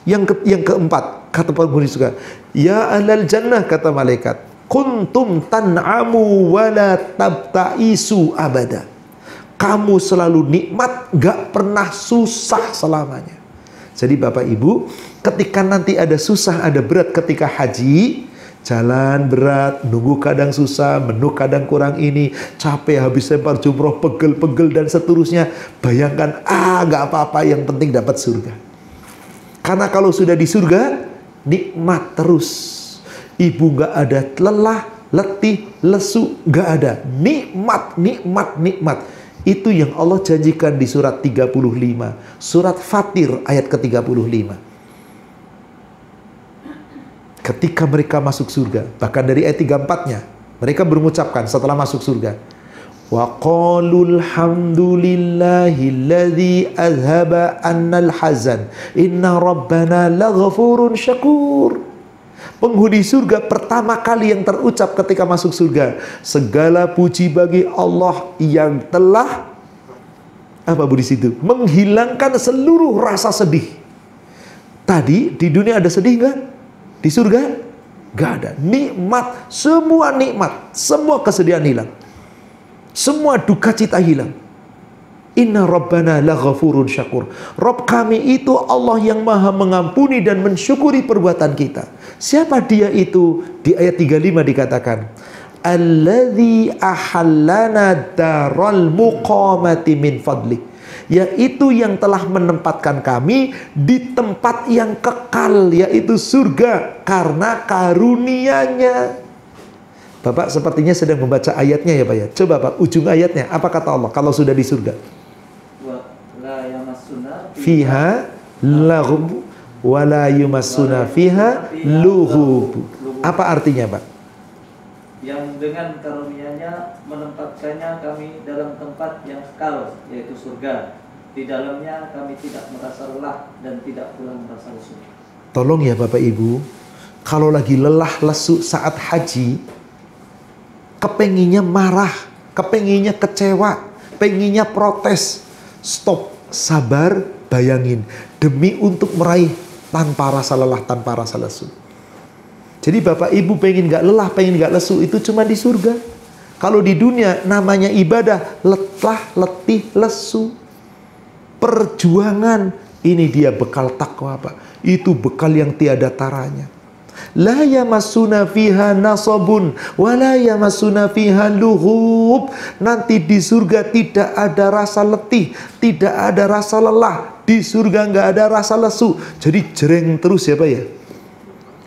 Yang keempat, kata penghuni surga, ya ahlal jannah, kata malaikat, kuntum tan'amu wala tabta'isu abada. Kamu selalu nikmat, gak pernah susah selamanya. Jadi Bapak Ibu, ketika nanti ada susah, ada berat ketika haji, jalan berat, nunggu kadang susah, menu kadang kurang ini, capek habis lempar jumroh, pegel-pegel dan seterusnya. Bayangkan, gak apa-apa, yang penting dapat surga. Karena kalau sudah di surga, nikmat terus. Ibu gak ada lelah, letih, lesu, gak ada. Nikmat, nikmat, nikmat. Itu yang Allah janjikan di surat 35. Surat Fatir ayat ke-35. Ketika mereka masuk surga, bahkan dari ayat 34-nya, mereka mengucapkan setelah masuk surga, wa qalul hamdulillahilladzi azhaba annal hazan inna rabbana laghafurun syakur. Penghuni surga pertama kali yang terucap ketika masuk surga, segala puji bagi Allah yang telah apa Bu di situ? Menghilangkan seluruh rasa sedih. Tadi di dunia ada sedih nggak? Di surga nggak ada. Nikmat, semua kesedihan hilang, semua duka cita hilang. Inna rabbana laghafurun syakur. Rabb kami itu Allah yang maha mengampuni dan mensyukuri perbuatan kita. Siapa dia itu? Di ayat 35 dikatakan, alladzi ahallana daral muqamati min fadlik. yaitu yang telah menempatkan kami di tempat yang kekal, yaitu surga, karena karunia-Nya. Bapak sepertinya sedang membaca ayatnya ya Pak ya. Coba Pak, ujung ayatnya apa kata Allah kalau sudah di surga? Fiha laghub wa la yumassuna fiha lughub. Apa artinya Pak? Yang dengan karunia-Nya menempatkannya kami dalam tempat yang kekal, yaitu surga. Di dalamnya kami tidak merasa lelah dan tidak pula merasa lesu. Tolong ya Bapak Ibu, kalau lagi lelah lesu saat haji, kepenginnya marah, kepenginnya kecewa, penginnya protes, stop, sabar, bayangin, demi untuk meraih tanpa rasa lelah, tanpa rasa lesu. Jadi Bapak Ibu pengen gak lelah, pengen gak lesu, itu cuma di surga. Kalau di dunia namanya ibadah, letlah, letih, lesu. Perjuangan, ini dia bekal takwa Pak. Itu bekal yang tiada taranya. La yamassuna fiha nasabun wa la yamassuna fiha lughub. Nanti di surga tidak ada rasa letih, tidak ada rasa lelah. Di surga nggak ada rasa lesu. Jadi jereng terus ya Pak ya.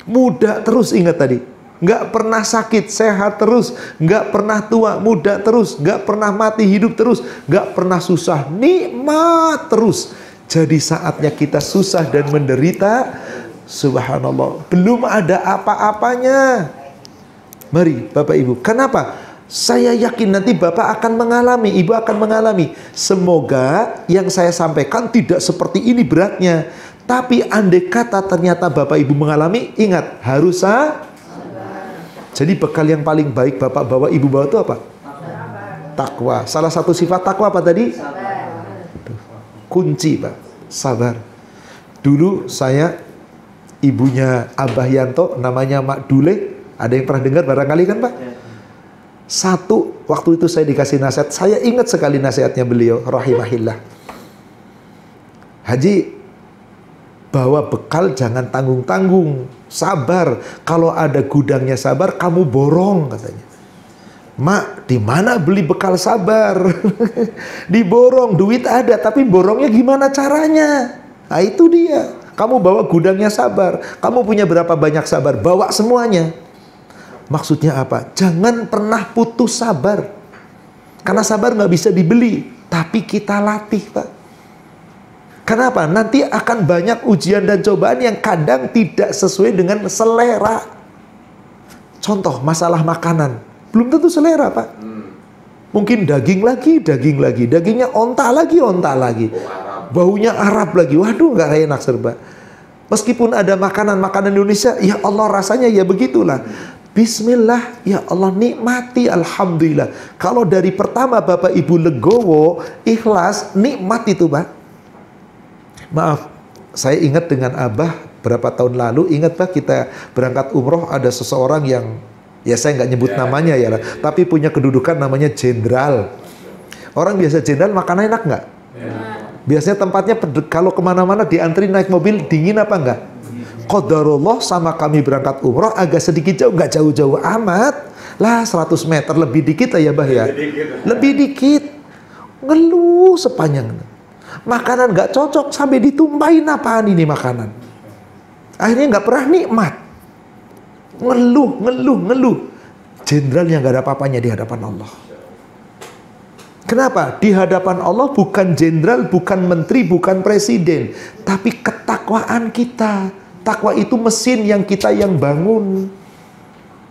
Muda terus, ingat tadi, nggak pernah sakit, sehat terus, nggak pernah tua, muda terus, nggak pernah mati, hidup terus, nggak pernah susah, nikmat terus. Jadi saatnya kita susah dan menderita, subhanallah, belum ada apa-apanya. Mari Bapak Ibu, kenapa? Saya yakin nanti Bapak akan mengalami, Ibu akan mengalami. Semoga yang saya sampaikan tidak seperti ini beratnya. Tapi andai kata ternyata Bapak Ibu mengalami, ingat, harus sabar. Jadi bekal yang paling baik Bapak bawa, Ibu bawa itu apa? Takwa. Salah satu sifat takwa apa tadi? Kunci Pak, sabar. Dulu saya, ibunya Abah Yanto, namanya Mak Dule. Ada yang pernah dengar barangkali kan Pak? Satu, waktu itu saya dikasih nasihat. Saya ingat sekali nasihatnya beliau, rahimahillah. Haji, bawa bekal jangan tanggung-tanggung, sabar. Kalau ada gudangnya sabar, kamu borong katanya. Mak, di mana beli bekal sabar? Diborong, duit ada, tapi borongnya gimana caranya? Nah itu dia. Kamu bawa gudangnya sabar. Kamu punya berapa banyak sabar? Bawa semuanya. Maksudnya apa? Jangan pernah putus sabar. Karena sabar nggak bisa dibeli, tapi kita latih Pak. Kenapa? Nanti akan banyak ujian dan cobaan yang kadang tidak sesuai dengan selera. Contoh, masalah makanan. Belum tentu selera Pak. Mungkin daging lagi, dagingnya onta lagi. Baunya Arab lagi. Waduh, nggak enak serba. Meskipun ada makanan Indonesia, ya Allah rasanya ya begitulah. Bismillah, ya Allah nikmati, alhamdulillah. Kalau dari pertama Bapak Ibu legowo, ikhlas, nikmat itu Pak. Maaf, saya ingat dengan Abah berapa tahun lalu, ingat Pak, kita berangkat umroh, ada seseorang yang, ya saya nggak nyebut namanya ya, tapi punya kedudukan namanya jenderal. Orang biasa jenderal makan enak nggak? Biasanya tempatnya kalau kemana-mana diantri naik mobil, dingin apa enggak? Qadarullah sama kami berangkat umroh agak sedikit jauh, nggak jauh-jauh amat lah, 100 meter lebih dikit ya Bah ya, lebih dikit, ngeluh sepanjang. Makanan nggak cocok, sampai ditumpahin apaan ini makanan. Akhirnya nggak pernah nikmat. Ngeluh. Jenderal yang nggak ada apa-apanya di hadapan Allah. Kenapa? Di hadapan Allah bukan jenderal, bukan menteri, bukan presiden, tapi ketakwaan kita. Takwa itu mesin yang kita yang bangun.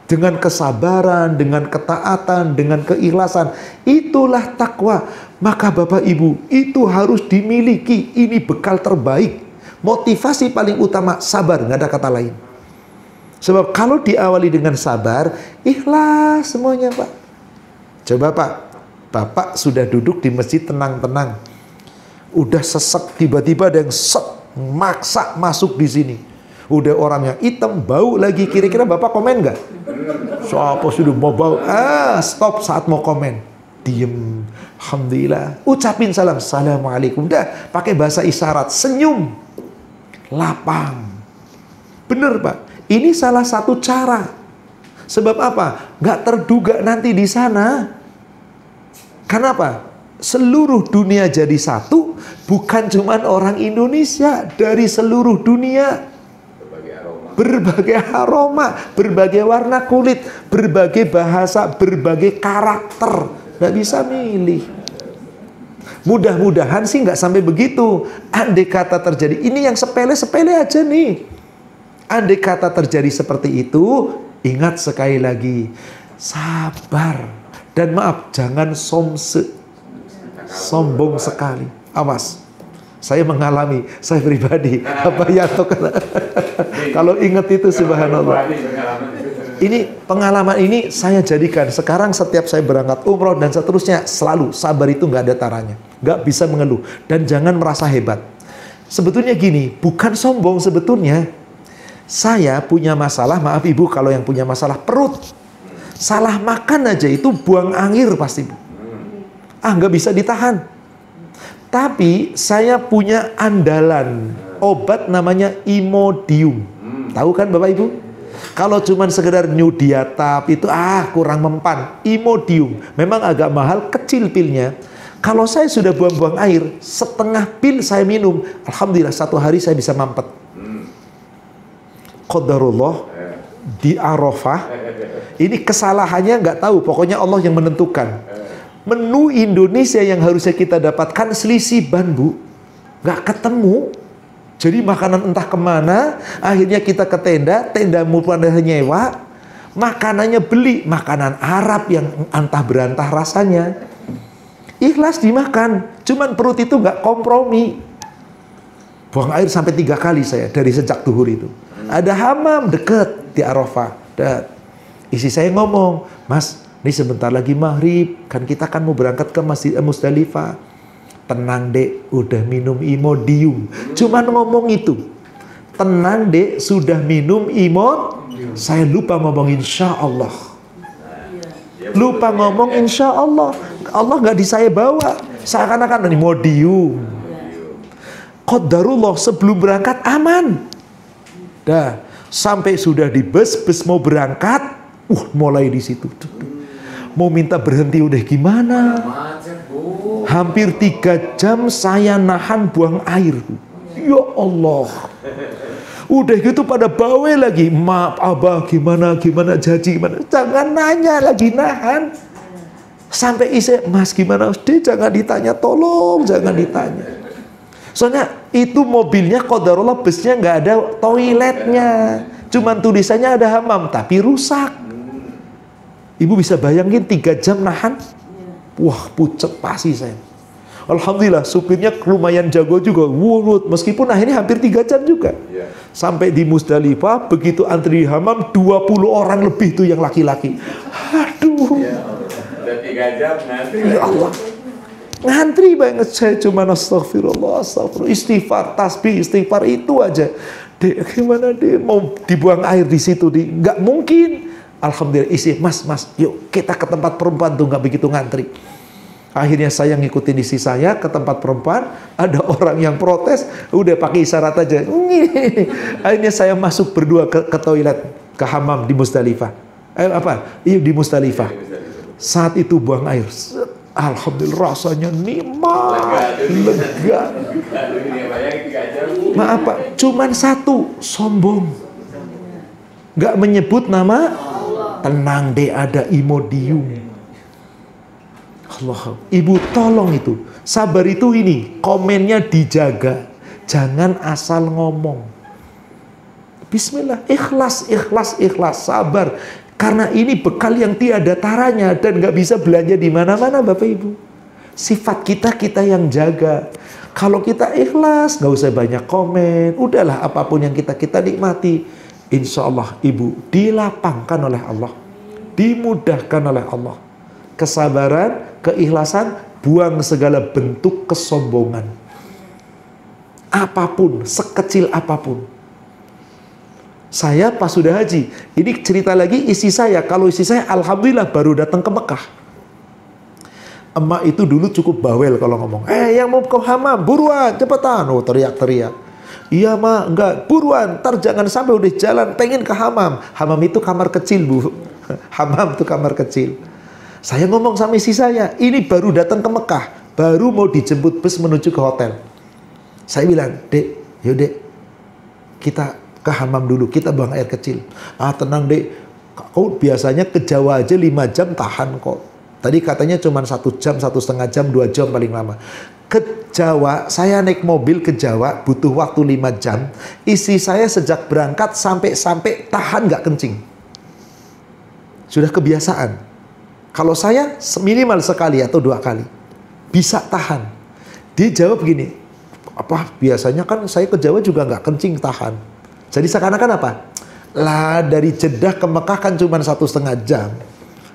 Dengan kesabaran, dengan ketaatan, dengan keikhlasan. Itulah takwa. Maka Bapak Ibu, itu harus dimiliki. Ini bekal terbaik. Motivasi paling utama, sabar. Nggak ada kata lain. Sebab kalau diawali dengan sabar, ikhlas semuanya Pak. Coba Pak, Bapak sudah duduk di masjid tenang-tenang. Udah sesek, tiba-tiba ada yang maksa masuk di sini. Udah orang yang hitam, bau lagi. Kira-kira Bapak komen nggak? Siapa sudah mau bau? Stop saat mau komen. Diem. Alhamdulillah. Ucapin salam. Assalamualaikum. Udah pakai bahasa isyarat. Senyum. Lapang. Bener Pak. Ini salah satu cara. Sebab apa? Nggak terduga nanti di sana. Kenapa? seluruh dunia jadi satu, bukan cuma orang Indonesia, dari seluruh dunia. Berbagai aroma, berbagai warna kulit, berbagai bahasa, berbagai karakter. Nggak bisa milih. Mudah-mudahan sih nggak sampai begitu. Andai kata terjadi, ini yang sepele-sepele aja nih. Andai kata terjadi seperti itu, ingat sekali lagi, sabar. Dan maaf, jangan sombong sekali. Awas, saya mengalami, saya pribadi. Apa ya kalau ingat itu, subhanallah. Ini pengalaman ini saya jadikan sekarang setiap saya berangkat umroh dan seterusnya, selalu sabar itu nggak ada taranya, nggak bisa mengeluh dan jangan merasa hebat. Sebetulnya gini, bukan sombong sebetulnya. Saya punya masalah, maaf ibu kalau yang punya masalah perut, salah makan aja itu buang angin pasti. Nggak bisa ditahan. Tapi saya punya andalan obat namanya Imodium. Tahu kan Bapak Ibu? Kalau cuman sekedar New Diatab itu kurang mempan. Imodium memang agak mahal, kecil pilnya. Kalau saya sudah buang-buang air, setengah pil saya minum, alhamdulillah satu hari saya bisa mampet. Qadarullah di Arafah. Ini kesalahannya nggak tahu, pokoknya Allah yang menentukan. Menu Indonesia yang harusnya kita dapatkan selisih ban, Bu. Nggak ketemu. Jadi makanan entah kemana, akhirnya kita ke tenda pada nyewa, makanannya beli, makanan Arab yang entah berantah rasanya. Ikhlas dimakan, cuman perut itu nggak kompromi. Buang air sampai 3 kali saya dari sejak duhur itu. Ada hamam deket di Arafah. Isi saya ngomong, Mas, ini sebentar lagi maghrib, kan kita kan mau berangkat ke Masjid Musdalifah. Tenang dek, udah minum Imodium. Cuman ngomong itu. Tenang dek, sudah minum Imodium. Saya lupa ngomong insya Allah. Lupa ngomong insya Allah. Allah nggak di saya bawa. Seakan-akan Imodium. Qadarullah sebelum berangkat aman. Dah, sampai sudah di bus mau berangkat, mulai di situ. Mau minta berhenti udah gimana? Hampir 3 jam saya nahan buang air. Ya Allah. Udah gitu pada bawel lagi. Maaf abah, gimana jadi gimana? Jangan nanya lagi, nahan. Sampai isi, Mas gimana? Jangan ditanya, tolong jangan ditanya. Soalnya itu mobilnya qadarullah busnya nggak ada toiletnya. Cuman tulisannya ada hamam, tapi rusak. Ibu bisa bayangin 3 jam nahan? Wah, pucet pasti saya. Alhamdulillah supirnya lumayan jago juga. Wurut, meskipun akhirnya hampir 3 jam juga. Sampai di Musdalifah, begitu antri di hamam 20 orang lebih tuh yang laki-laki. Aduh. Udah 3 jam ngantri. Ya Allah. Ngantri banget saya, cuma astagfirullah, istighfar, tasbih, istighfar itu aja. Dek, gimana dek? Mau dibuang air di situ, nggak mungkin. Alhamdulillah isi, mas, yuk kita ke tempat perempuan tuh nggak begitu ngantri. Akhirnya saya ngikutin isi saya ke tempat perempuan, ada orang yang protes, udah pakai isyarat aja. Akhirnya saya masuk berdua ke toilet, ke hamam di Musdalifah. Di Musdalifah. Saat itu buang air. Alhamdulillah rasanya nikmat, lega. Maaf Pak, cuman satu, sombong. Gak menyebut nama. Tenang deh, ada Imodium. Allah, ibu tolong itu. Sabar itu ini, komennya dijaga. Jangan asal ngomong. Bismillah, ikhlas, sabar. Karena ini bekal yang tiada taranya dan gak bisa belanja di mana-mana Bapak Ibu. Sifat kita yang jaga. Kalau kita ikhlas, gak usah banyak komen. Udahlah apapun yang kita nikmati. Insya Allah Ibu dilapangkan oleh Allah. Dimudahkan oleh Allah. Kesabaran, keikhlasan, buang segala bentuk kesombongan. Apapun, sekecil apapun. Saya pas sudah haji, ini cerita lagi isi saya. Kalau isi saya alhamdulillah baru datang ke Mekah. Emak itu dulu cukup bawel kalau ngomong. Yang mau ke hamam, buruan, cepetan. Teriak-teriak. Iya mak, enggak, buruan, ntar jangan sampai udah jalan, pengen ke hamam. Hamam itu kamar kecil Bu. Hamam itu kamar kecil. Saya ngomong sama isi saya, ini baru datang ke Mekah. baru mau dijemput bus menuju ke hotel. Saya bilang, Dek, yuk Dek, kita ke hamam dulu, kita buang air kecil. Ah tenang Dek, kau biasanya ke Jawa aja 5 jam tahan kok. Tadi katanya cuma 1 jam, 1,5 jam, 2 jam paling lama. Ke Jawa, saya naik mobil ke Jawa butuh waktu 5 jam. Istri saya sejak berangkat sampai tahan nggak kencing. Sudah kebiasaan. Kalau saya minimal sekali atau 2 kali bisa tahan. Dia jawab begini, apa biasanya kan saya ke Jawa juga nggak kencing tahan. Jadi seakan-akan apa? Lah dari Jeddah ke Mekah kan cuma 1,5 jam.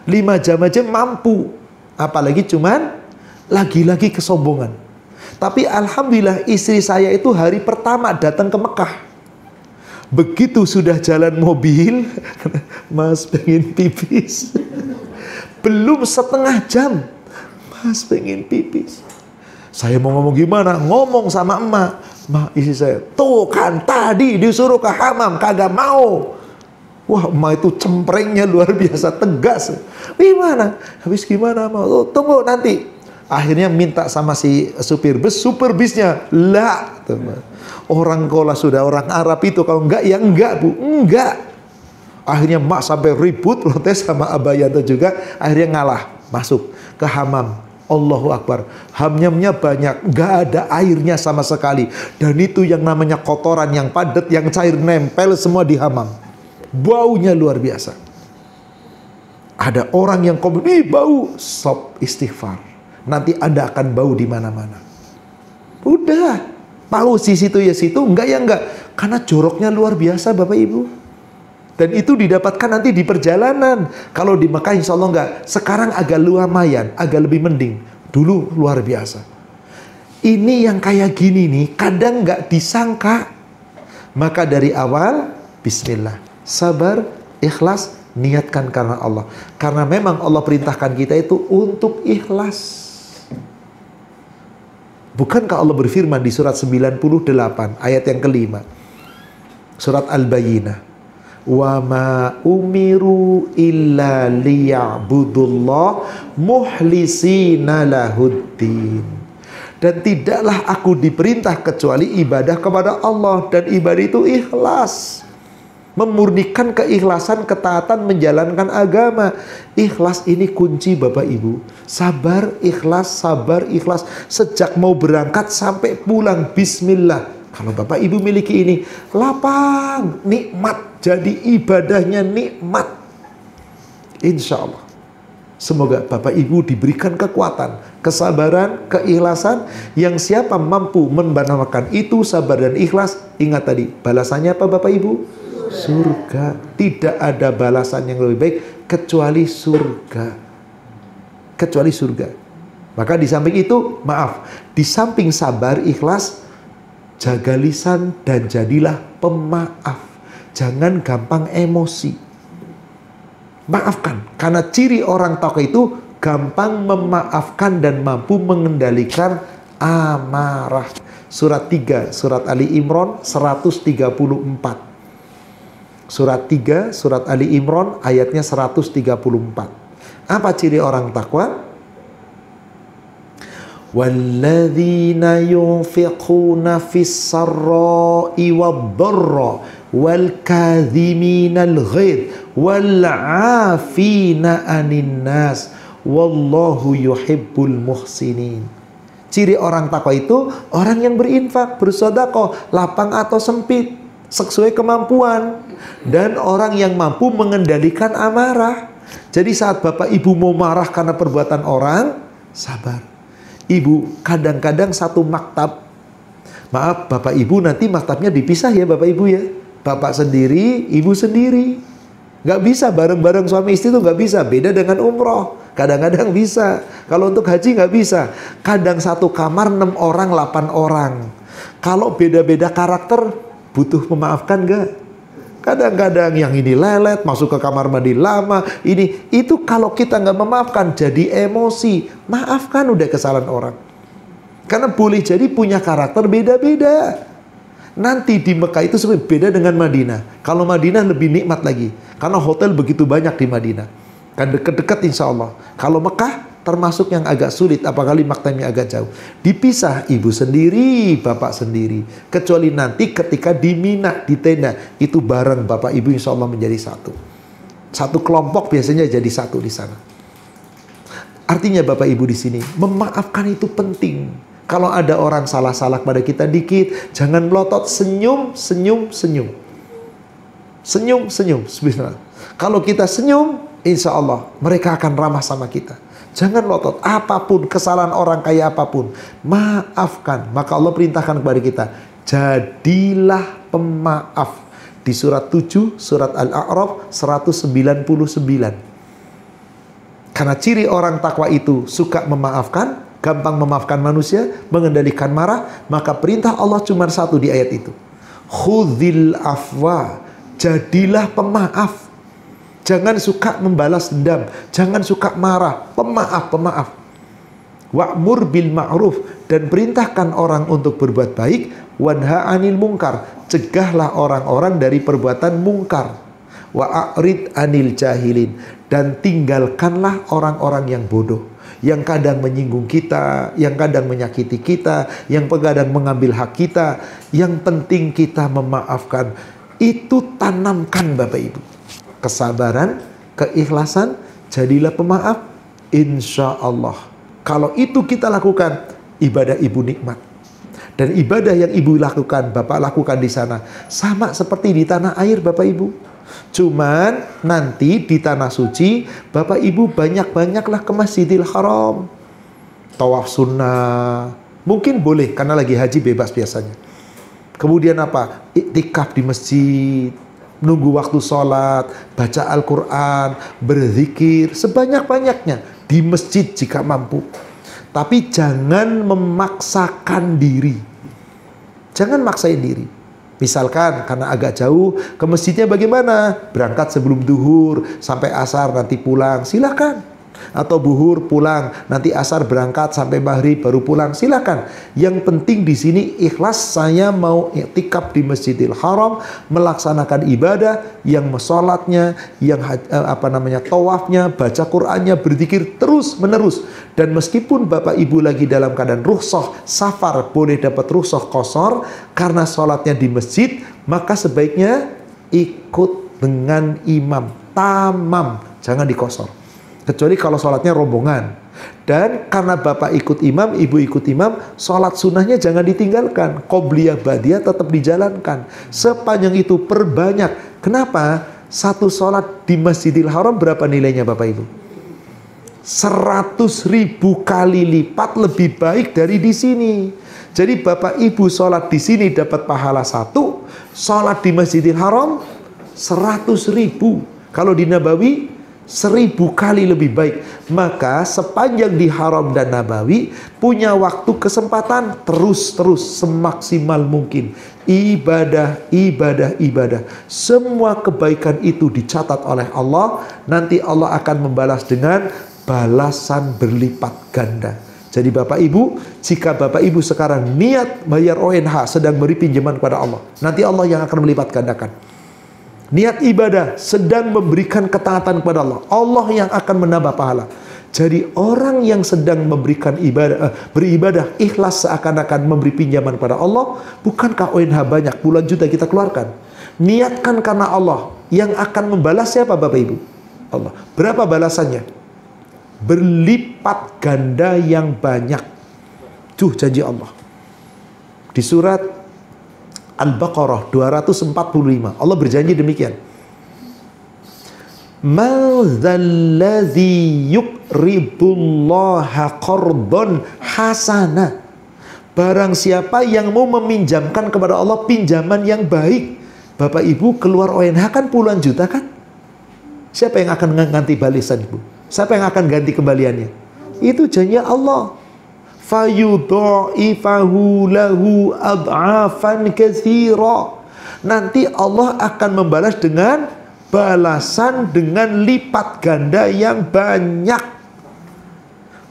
5 jam aja mampu. Apalagi cuman lagi-lagi kesombongan. Tapi alhamdulillah istri saya itu hari pertama datang ke Mekah. Begitu sudah jalan mobil, Mas pengen pipis. Belum setengah jam, Mas pengen pipis. Saya mau ngomong gimana? Ngomong sama emak. Emak, istri saya, tuh kan tadi disuruh ke hamam, kagak mau. Wah, emak itu cemprengnya luar biasa, tegas. Gimana? Habis gimana mau? Oh, tunggu nanti. Akhirnya minta sama si supir bisnya. Lah, orang kola sudah orang Arab itu, kalau enggak ya enggak Bu, enggak. Akhirnya mak sampai ribut protes sama Abayanto juga, akhirnya ngalah masuk ke hamam. Allahu Akbar, hamnya banyak, nggak ada airnya sama sekali, dan itu yang namanya kotoran yang padat, yang cair nempel semua di hamam, baunya luar biasa. Ada orang yang komen, ih bau, stop, istighfar, nanti Anda akan bau di mana-mana. Udah, tahu sih situ ya situ, enggak ya enggak, karena joroknya luar biasa Bapak Ibu. Dan itu didapatkan nanti di perjalanan. Kalau di Mekah insya Allah enggak. Sekarang agak lumayan, agak lebih mending. Dulu luar biasa. Ini yang kayak gini nih, kadang enggak disangka. Maka dari awal, bismillah. Sabar, ikhlas, niatkan karena Allah. Karena memang Allah perintahkan kita itu untuk ikhlas. Bukankah Allah berfirman di surat 98, ayat yang kelima. Surat Al-Bayyinah. Wa ma umiru illa liya'budullah muhlisina lahuddin. Dan tidaklah aku diperintah kecuali ibadah kepada Allah, dan ibadah itu ikhlas, memurnikan keikhlasan, ketaatan menjalankan agama. Ikhlas ini kunci Bapak Ibu. Sabar, ikhlas. Sejak mau berangkat sampai pulang, bismillah. Kalau Bapak Ibu miliki ini, lapang, nikmat. Jadi ibadahnya nikmat. Insya Allah. Semoga Bapak Ibu diberikan kekuatan, kesabaran, keikhlasan. Yang siapa mampu membanakan itu, sabar dan ikhlas. Ingat tadi, balasannya apa Bapak Ibu? Surga. Tidak ada balasan yang lebih baik kecuali surga. Kecuali surga. Maka di samping itu, maaf, di samping sabar, ikhlas, jaga lisan dan jadilah pemaaf. Jangan gampang emosi. Maafkan. Karena ciri orang takwa itu gampang memaafkan dan mampu mengendalikan amarah. Surat 3, surat Ali Imran 134. Surat 3, surat Ali Imran ayatnya 134. Apa ciri orang takwa? Walladzina yunfiquna fis-sarra'i wad-dharra wal kadhiminal ghaidh wal 'afina 'anin nas wallahu yuhibbul muhsinin. Ciri orang takwa itu orang yang berinfak, bersedekah, lapang atau sempit, sesuai kemampuan, dan orang yang mampu mengendalikan amarah. Jadi saat Bapak Ibu mau marah karena perbuatan orang, sabar. Ibu, kadang-kadang satu maktab, maaf Bapak Ibu nanti maktabnya dipisah ya Bapak Ibu ya. Bapak sendiri, Ibu sendiri. Nggak bisa bareng-bareng suami istri itu nggak bisa. Beda dengan umroh, kadang-kadang bisa. Kalau untuk haji nggak bisa. Kadang satu kamar 6 orang, 8 orang. Kalau beda-beda karakter, butuh memaafkan nggak? Kadang-kadang yang ini lelet, masuk ke kamar mandi lama, ini, itu kalau kita nggak memaafkan, jadi emosi. Maafkan udah kesalahan orang. Karena boleh jadi punya karakter beda-beda. Nanti di Mekah itu sebenarnya beda dengan Madinah. Kalau Madinah lebih nikmat lagi. Karena hotel begitu banyak di Madinah. Kan dekat-dekat insya Allah. Kalau Mekah termasuk yang agak sulit, apalagi maknanya agak jauh. Dipisah ibu sendiri, bapak sendiri. Kecuali nanti ketika di Mina, di tenda, itu bareng bapak ibu insya Allah menjadi satu. Satu kelompok biasanya jadi satu di sana. Artinya bapak ibu di sini, memaafkan itu penting. Kalau ada orang salah-salah pada kita dikit, jangan melotot, senyum, senyum, senyum. Senyum, senyum, bismillah. Kalau kita senyum, insya Allah mereka akan ramah sama kita. Jangan lotot, apapun kesalahan orang kayak apapun, maafkan. Maka Allah perintahkan kepada kita, jadilah pemaaf. Di surat 7, surat Al-A'raf 199. Karena ciri orang takwa itu suka memaafkan, gampang memaafkan manusia, mengendalikan marah, maka perintah Allah cuma satu di ayat itu. Khudzil afwa, jadilah pemaaf. Jangan suka membalas dendam, jangan suka marah, pemaaf, pemaaf. Wa'mur bil ma'ruf, dan perintahkan orang untuk berbuat baik, wanha 'anil munkar, cegahlah orang-orang dari perbuatan mungkar. Wa'rid 'anil jahilin, dan tinggalkanlah orang-orang yang bodoh, yang kadang menyinggung kita, yang kadang menyakiti kita, yang kadang mengambil hak kita. Yang penting kita memaafkan. Itu tanamkan Bapak Ibu. Kesabaran, keikhlasan, jadilah pemaaf, insya Allah. Kalau itu kita lakukan, ibadah ibu nikmat. Dan ibadah yang ibu lakukan, bapak lakukan di sana, sama seperti di tanah air Bapak Ibu. Cuman nanti di tanah suci, Bapak Ibu banyak-banyaklah ke Masjidil Haram. Tawaf sunnah, mungkin boleh karena lagi haji bebas biasanya. Kemudian apa? Iktikaf di masjid. Nunggu waktu sholat, baca Al-Quran, berzikir, sebanyak-banyaknya di masjid jika mampu. Tapi jangan memaksakan diri. Jangan maksain diri. Misalkan karena agak jauh, ke masjidnya bagaimana? Berangkat sebelum duhur, sampai asar nanti pulang, silakan. Atau buhur pulang, nanti asar berangkat sampai maghrib baru pulang, silakan. Yang penting di sini ikhlas, saya mau iktikaf di Masjidil Haram, melaksanakan ibadah, yang sholatnya, yang tawafnya, baca Qur'annya, berzikir terus menerus. Dan meskipun Bapak Ibu lagi dalam keadaan rukhsah safar, boleh dapat rukhsah qashar karena sholatnya di masjid, maka sebaiknya ikut dengan imam, tamam, jangan diqashar. Kecuali kalau sholatnya rombongan. Dan karena bapak ikut imam, ibu ikut imam, sholat sunnahnya jangan ditinggalkan. Qobliyah ba'diyah tetap dijalankan. Sepanjang itu perbanyak. Kenapa? Satu sholat di Masjidil Haram berapa nilainya Bapak Ibu? 100.000 kali lipat lebih baik dari di sini. Jadi Bapak Ibu sholat di sini dapat pahala 1, sholat di Masjidil Haram 100.000. Kalau di Nabawi 1000 kali lebih baik. Maka sepanjang di Haram dan Nabawi, punya waktu kesempatan terus semaksimal mungkin. Ibadah, ibadah, ibadah. Semua kebaikan itu dicatat oleh Allah. Nanti Allah akan membalas dengan balasan berlipat ganda. Jadi Bapak Ibu, jika Bapak Ibu sekarang niat bayar ONH, sedang beri pinjaman kepada Allah, nanti Allah yang akan melipat gandakan. Niat ibadah, sedang memberikan ketaatan kepada Allah, Allah yang akan menambah pahala. Jadi orang yang sedang memberikan ibadah, beribadah ikhlas seakan-akan memberi pinjaman kepada Allah, bukankah ONH banyak puluhan juta kita keluarkan? Niatkan karena Allah. Yang akan membalas siapa Bapak Ibu? Allah. Berapa balasannya? Berlipat ganda yang banyak. Tuh janji Allah. Di surat Al-Baqarah 245 Allah berjanji demikian. Ma dzalladzi yuqridullaha qardhan hasana. Barang siapa yang mau meminjamkan kepada Allah pinjaman yang baik. Bapak Ibu keluar ONH kan puluhan juta kan? Siapa yang akan ganti balisan Ibu? Siapa yang akan ganti kembaliannya? Itu janji Allah. Fayudha'ifahu lahu ad'afan katsira. Nanti Allah akan membalas dengan balasan dengan lipat ganda yang banyak.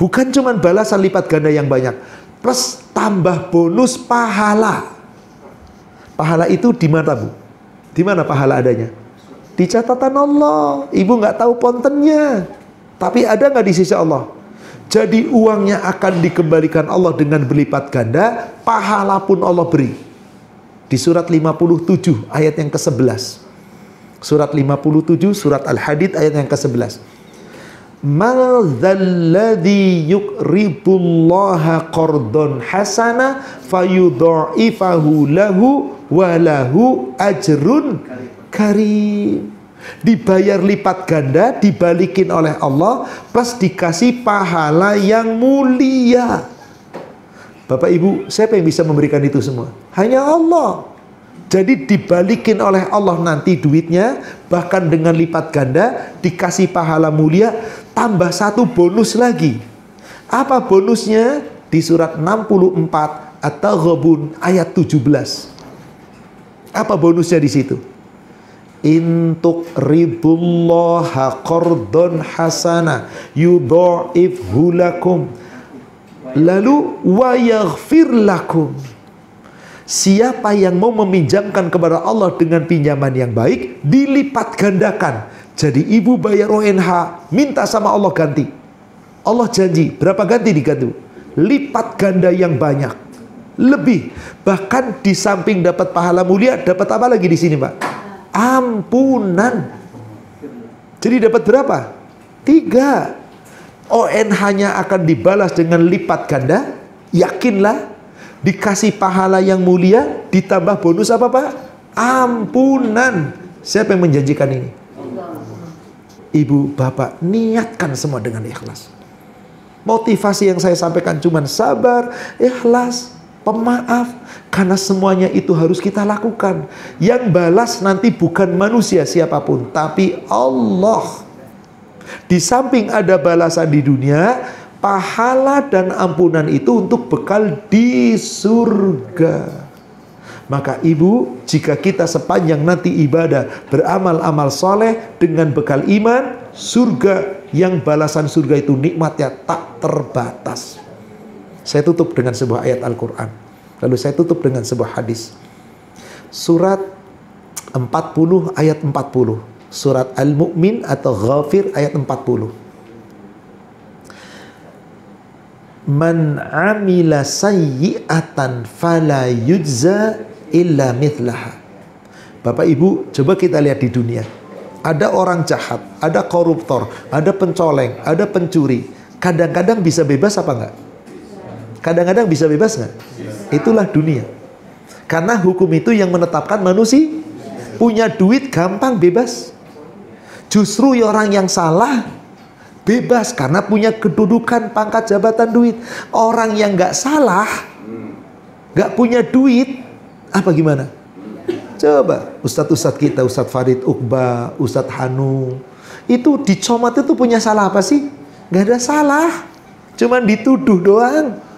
Bukan cuma balasan lipat ganda yang banyak, plus tambah bonus pahala. Pahala itu di mana Bu? Di mana pahala adanya? Di catatan Allah. Ibu nggak tahu pontennya, tapi ada nggak di sisi Allah? Jadi uangnya akan dikembalikan Allah dengan berlipat ganda, pahala pun Allah beri. Di surat 57 ayat yang ke-11. Surat 57 surat Al-Hadid ayat yang ke-11. Ma dzalladzi yuqridullaha qardon hasana fayudha'ifahu lahu wa lahu ajrun karim. Dibayar lipat ganda, dibalikin oleh Allah, plus dikasih pahala yang mulia. Bapak Ibu, siapa yang bisa memberikan itu semua? Hanya Allah. Jadi dibalikin oleh Allah nanti duitnya, bahkan dengan lipat ganda, dikasih pahala mulia, tambah satu bonus lagi. Apa bonusnya? Di surat 64 At-Taghabun ayat 17. Apa bonusnya di situ? Intuk ridullaha qardon hasana yudha'ifhu lakum lalu wa yaghfir lakum. Siapa yang mau meminjamkan kepada Allah dengan pinjaman yang baik, dilipat gandakan. Jadi ibu bayar ONH, minta sama Allah ganti. Allah janji, berapa ganti diganti? Lipat ganda yang banyak, lebih. Bahkan di samping dapat pahala mulia, dapat apa lagi di sini, Pak? Ampunan. Jadi dapat berapa? 3. ONH-nya akan dibalas dengan lipat ganda. Yakinlah, dikasih pahala yang mulia, ditambah bonus apa, Pak? Ampunan. Siapa yang menjanjikan ini? Ibu, bapak, niatkan semua dengan ikhlas. Motivasi yang saya sampaikan cuma sabar, ikhlas, pemaaf. Karena semuanya itu harus kita lakukan. Yang balas nanti bukan manusia siapapun, tapi Allah. Di samping ada balasan di dunia, pahala dan ampunan itu untuk bekal di surga. Maka ibu, jika kita sepanjang nanti ibadah, beramal-amal soleh dengan bekal iman, surga yang balasan surga itu nikmatnya tak terbatas. Saya tutup dengan sebuah ayat Al-Quran. Lalu saya tutup dengan sebuah hadis. Surat 40 ayat 40. Surat Al-Mu'min atau Ghafir ayat 40. Man amila sayyi'atan fala yujza illa mithlaha. Bapak Ibu, coba kita lihat di dunia. Ada orang jahat, ada koruptor, ada pencoleng, ada pencuri. Kadang-kadang bisa bebas apa enggak? Kadang-kadang bisa bebas nggak? Itulah dunia. Karena hukum itu yang menetapkan manusia. Punya duit gampang bebas. Justru orang yang salah bebas karena punya kedudukan, pangkat, jabatan, duit. Orang yang nggak salah, nggak punya duit, apa gimana? Coba ustadz-ustadz kita, Ustadz Farid Uqba, Ustadz Hanu, itu dicomot itu punya salah apa sih? Nggak ada salah, cuman dituduh doang.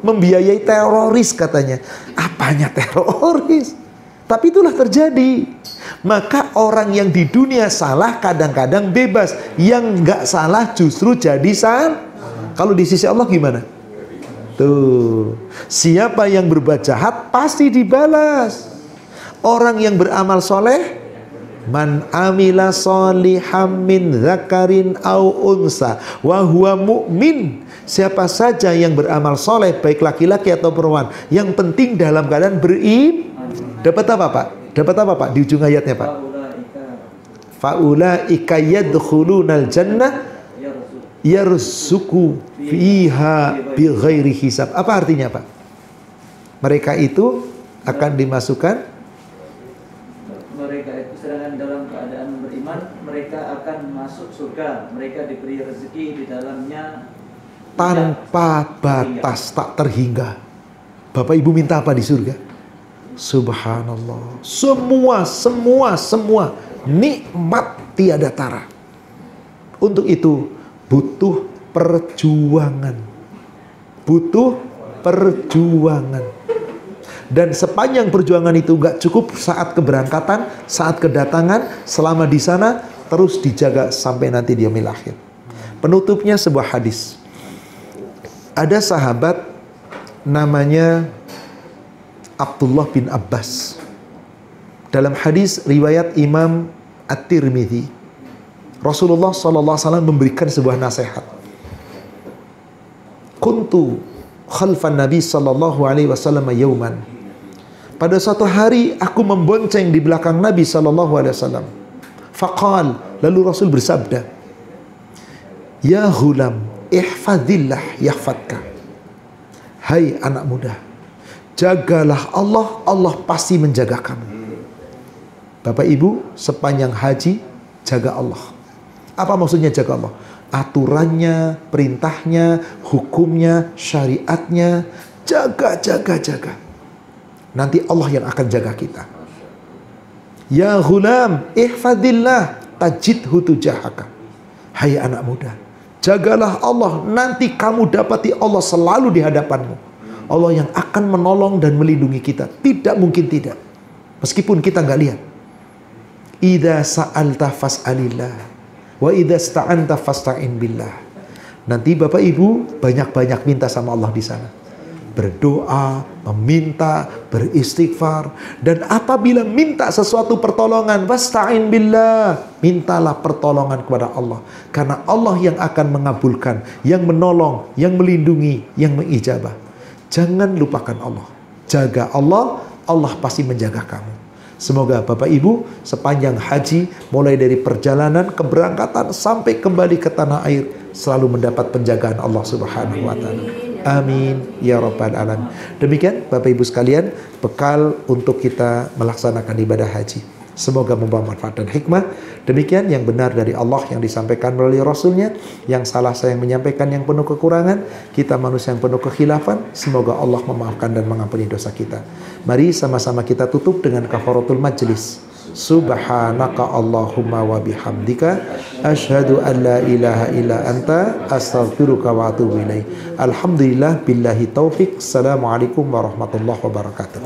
Membiayai teroris katanya. Apanya teroris? Tapi itulah terjadi. Maka orang yang di dunia salah kadang-kadang bebas. Yang nggak salah justru jadi salah. Kalau di sisi Allah gimana? Tuh. Siapa yang berbuat jahat pasti dibalas. Orang yang beramal soleh, man amila soliham min zakarin au unsa wa huwa mu'min. Siapa saja yang beramal soleh, baik laki-laki atau perempuan, yang penting dalam keadaan dapat apa, Pak? Dapat apa, Pak? Di ujung ayatnya, Pak. Faulaika yadkhulunal jannah yarzuqu fiha bighairi hisab. Apa artinya, Pak? Mereka itu akan dimasukkan, mereka itu sedangkan dalam keadaan beriman, mereka akan masuk surga. Mereka diberi rezeki di dalamnya tanpa batas, tak terhingga. Bapak Ibu minta apa di surga? Subhanallah. Semua nikmat tiada tara. Untuk itu butuh perjuangan. Butuh perjuangan. Dan sepanjang perjuangan itu gak cukup saat keberangkatan, saat kedatangan, selama di sana terus dijaga sampai nanti di yaumil akhir. Penutupnya sebuah hadis. Ada sahabat namanya Abdullah bin Abbas. Dalam hadis riwayat Imam At-Tirmidzi, Rasulullah SAW memberikan sebuah nasihat. kuntu khalfan Nabi sallallahu alaihi wasallam yauman. Pada suatu hari aku membonceng di belakang Nabi sallallahu alaihi wasallam. Faqal, lalu Rasul bersabda, "Ya ghulam, ihfazillah yahfadka." Hai anak muda, jagalah Allah, Allah pasti menjaga kamu. Bapak Ibu, sepanjang haji jaga Allah. Apa maksudnya jaga Allah? Aturannya, perintahnya, hukumnya, syariatnya, jaga. Nanti Allah yang akan jaga kita. Ya ghulam, ihfadillah tajidhu tujahaka. Hai anak muda, jagalah Allah, nanti kamu dapati Allah selalu di hadapanmu. Allah yang akan menolong dan melindungi kita. Tidak mungkin tidak. Meskipun kita nggak lihat. Idza sa'alta fas'alillah wa idza sta'anta fasta'in billah. Nanti Bapak Ibu banyak-banyak minta sama Allah di sana. Berdoa, meminta, beristighfar, dan apabila minta sesuatu pertolongan, wasta'in billah, mintalah pertolongan kepada Allah, karena Allah yang akan mengabulkan, yang menolong, yang melindungi, yang mengijabah. Jangan lupakan Allah. Jaga Allah, Allah pasti menjaga kamu. Semoga Bapak Ibu sepanjang haji, mulai dari perjalanan, keberangkatan sampai kembali ke tanah air, selalu mendapat penjagaan Allah Subhanahu wa Ta'ala. Amin ya rabbal alamin. Demikian Bapak Ibu sekalian, bekal untuk kita melaksanakan ibadah haji. Semoga membawa manfaat dan hikmah. Demikian yang benar dari Allah yang disampaikan melalui Rasulnya. Yang salah saya yang menyampaikan yang penuh kekurangan. Kita manusia yang penuh kekhilafan. Semoga Allah memaafkan dan mengampuni dosa kita. Mari sama-sama kita tutup dengan kafaratul majlis. Subhanaka Allahumma wa bihamdika asyhadu an la ilaha illa anta astaghfiruka wa atubu ilaik. Alhamdulillah billahi taufik. Assalamualaikum warahmatullahi wabarakatuh.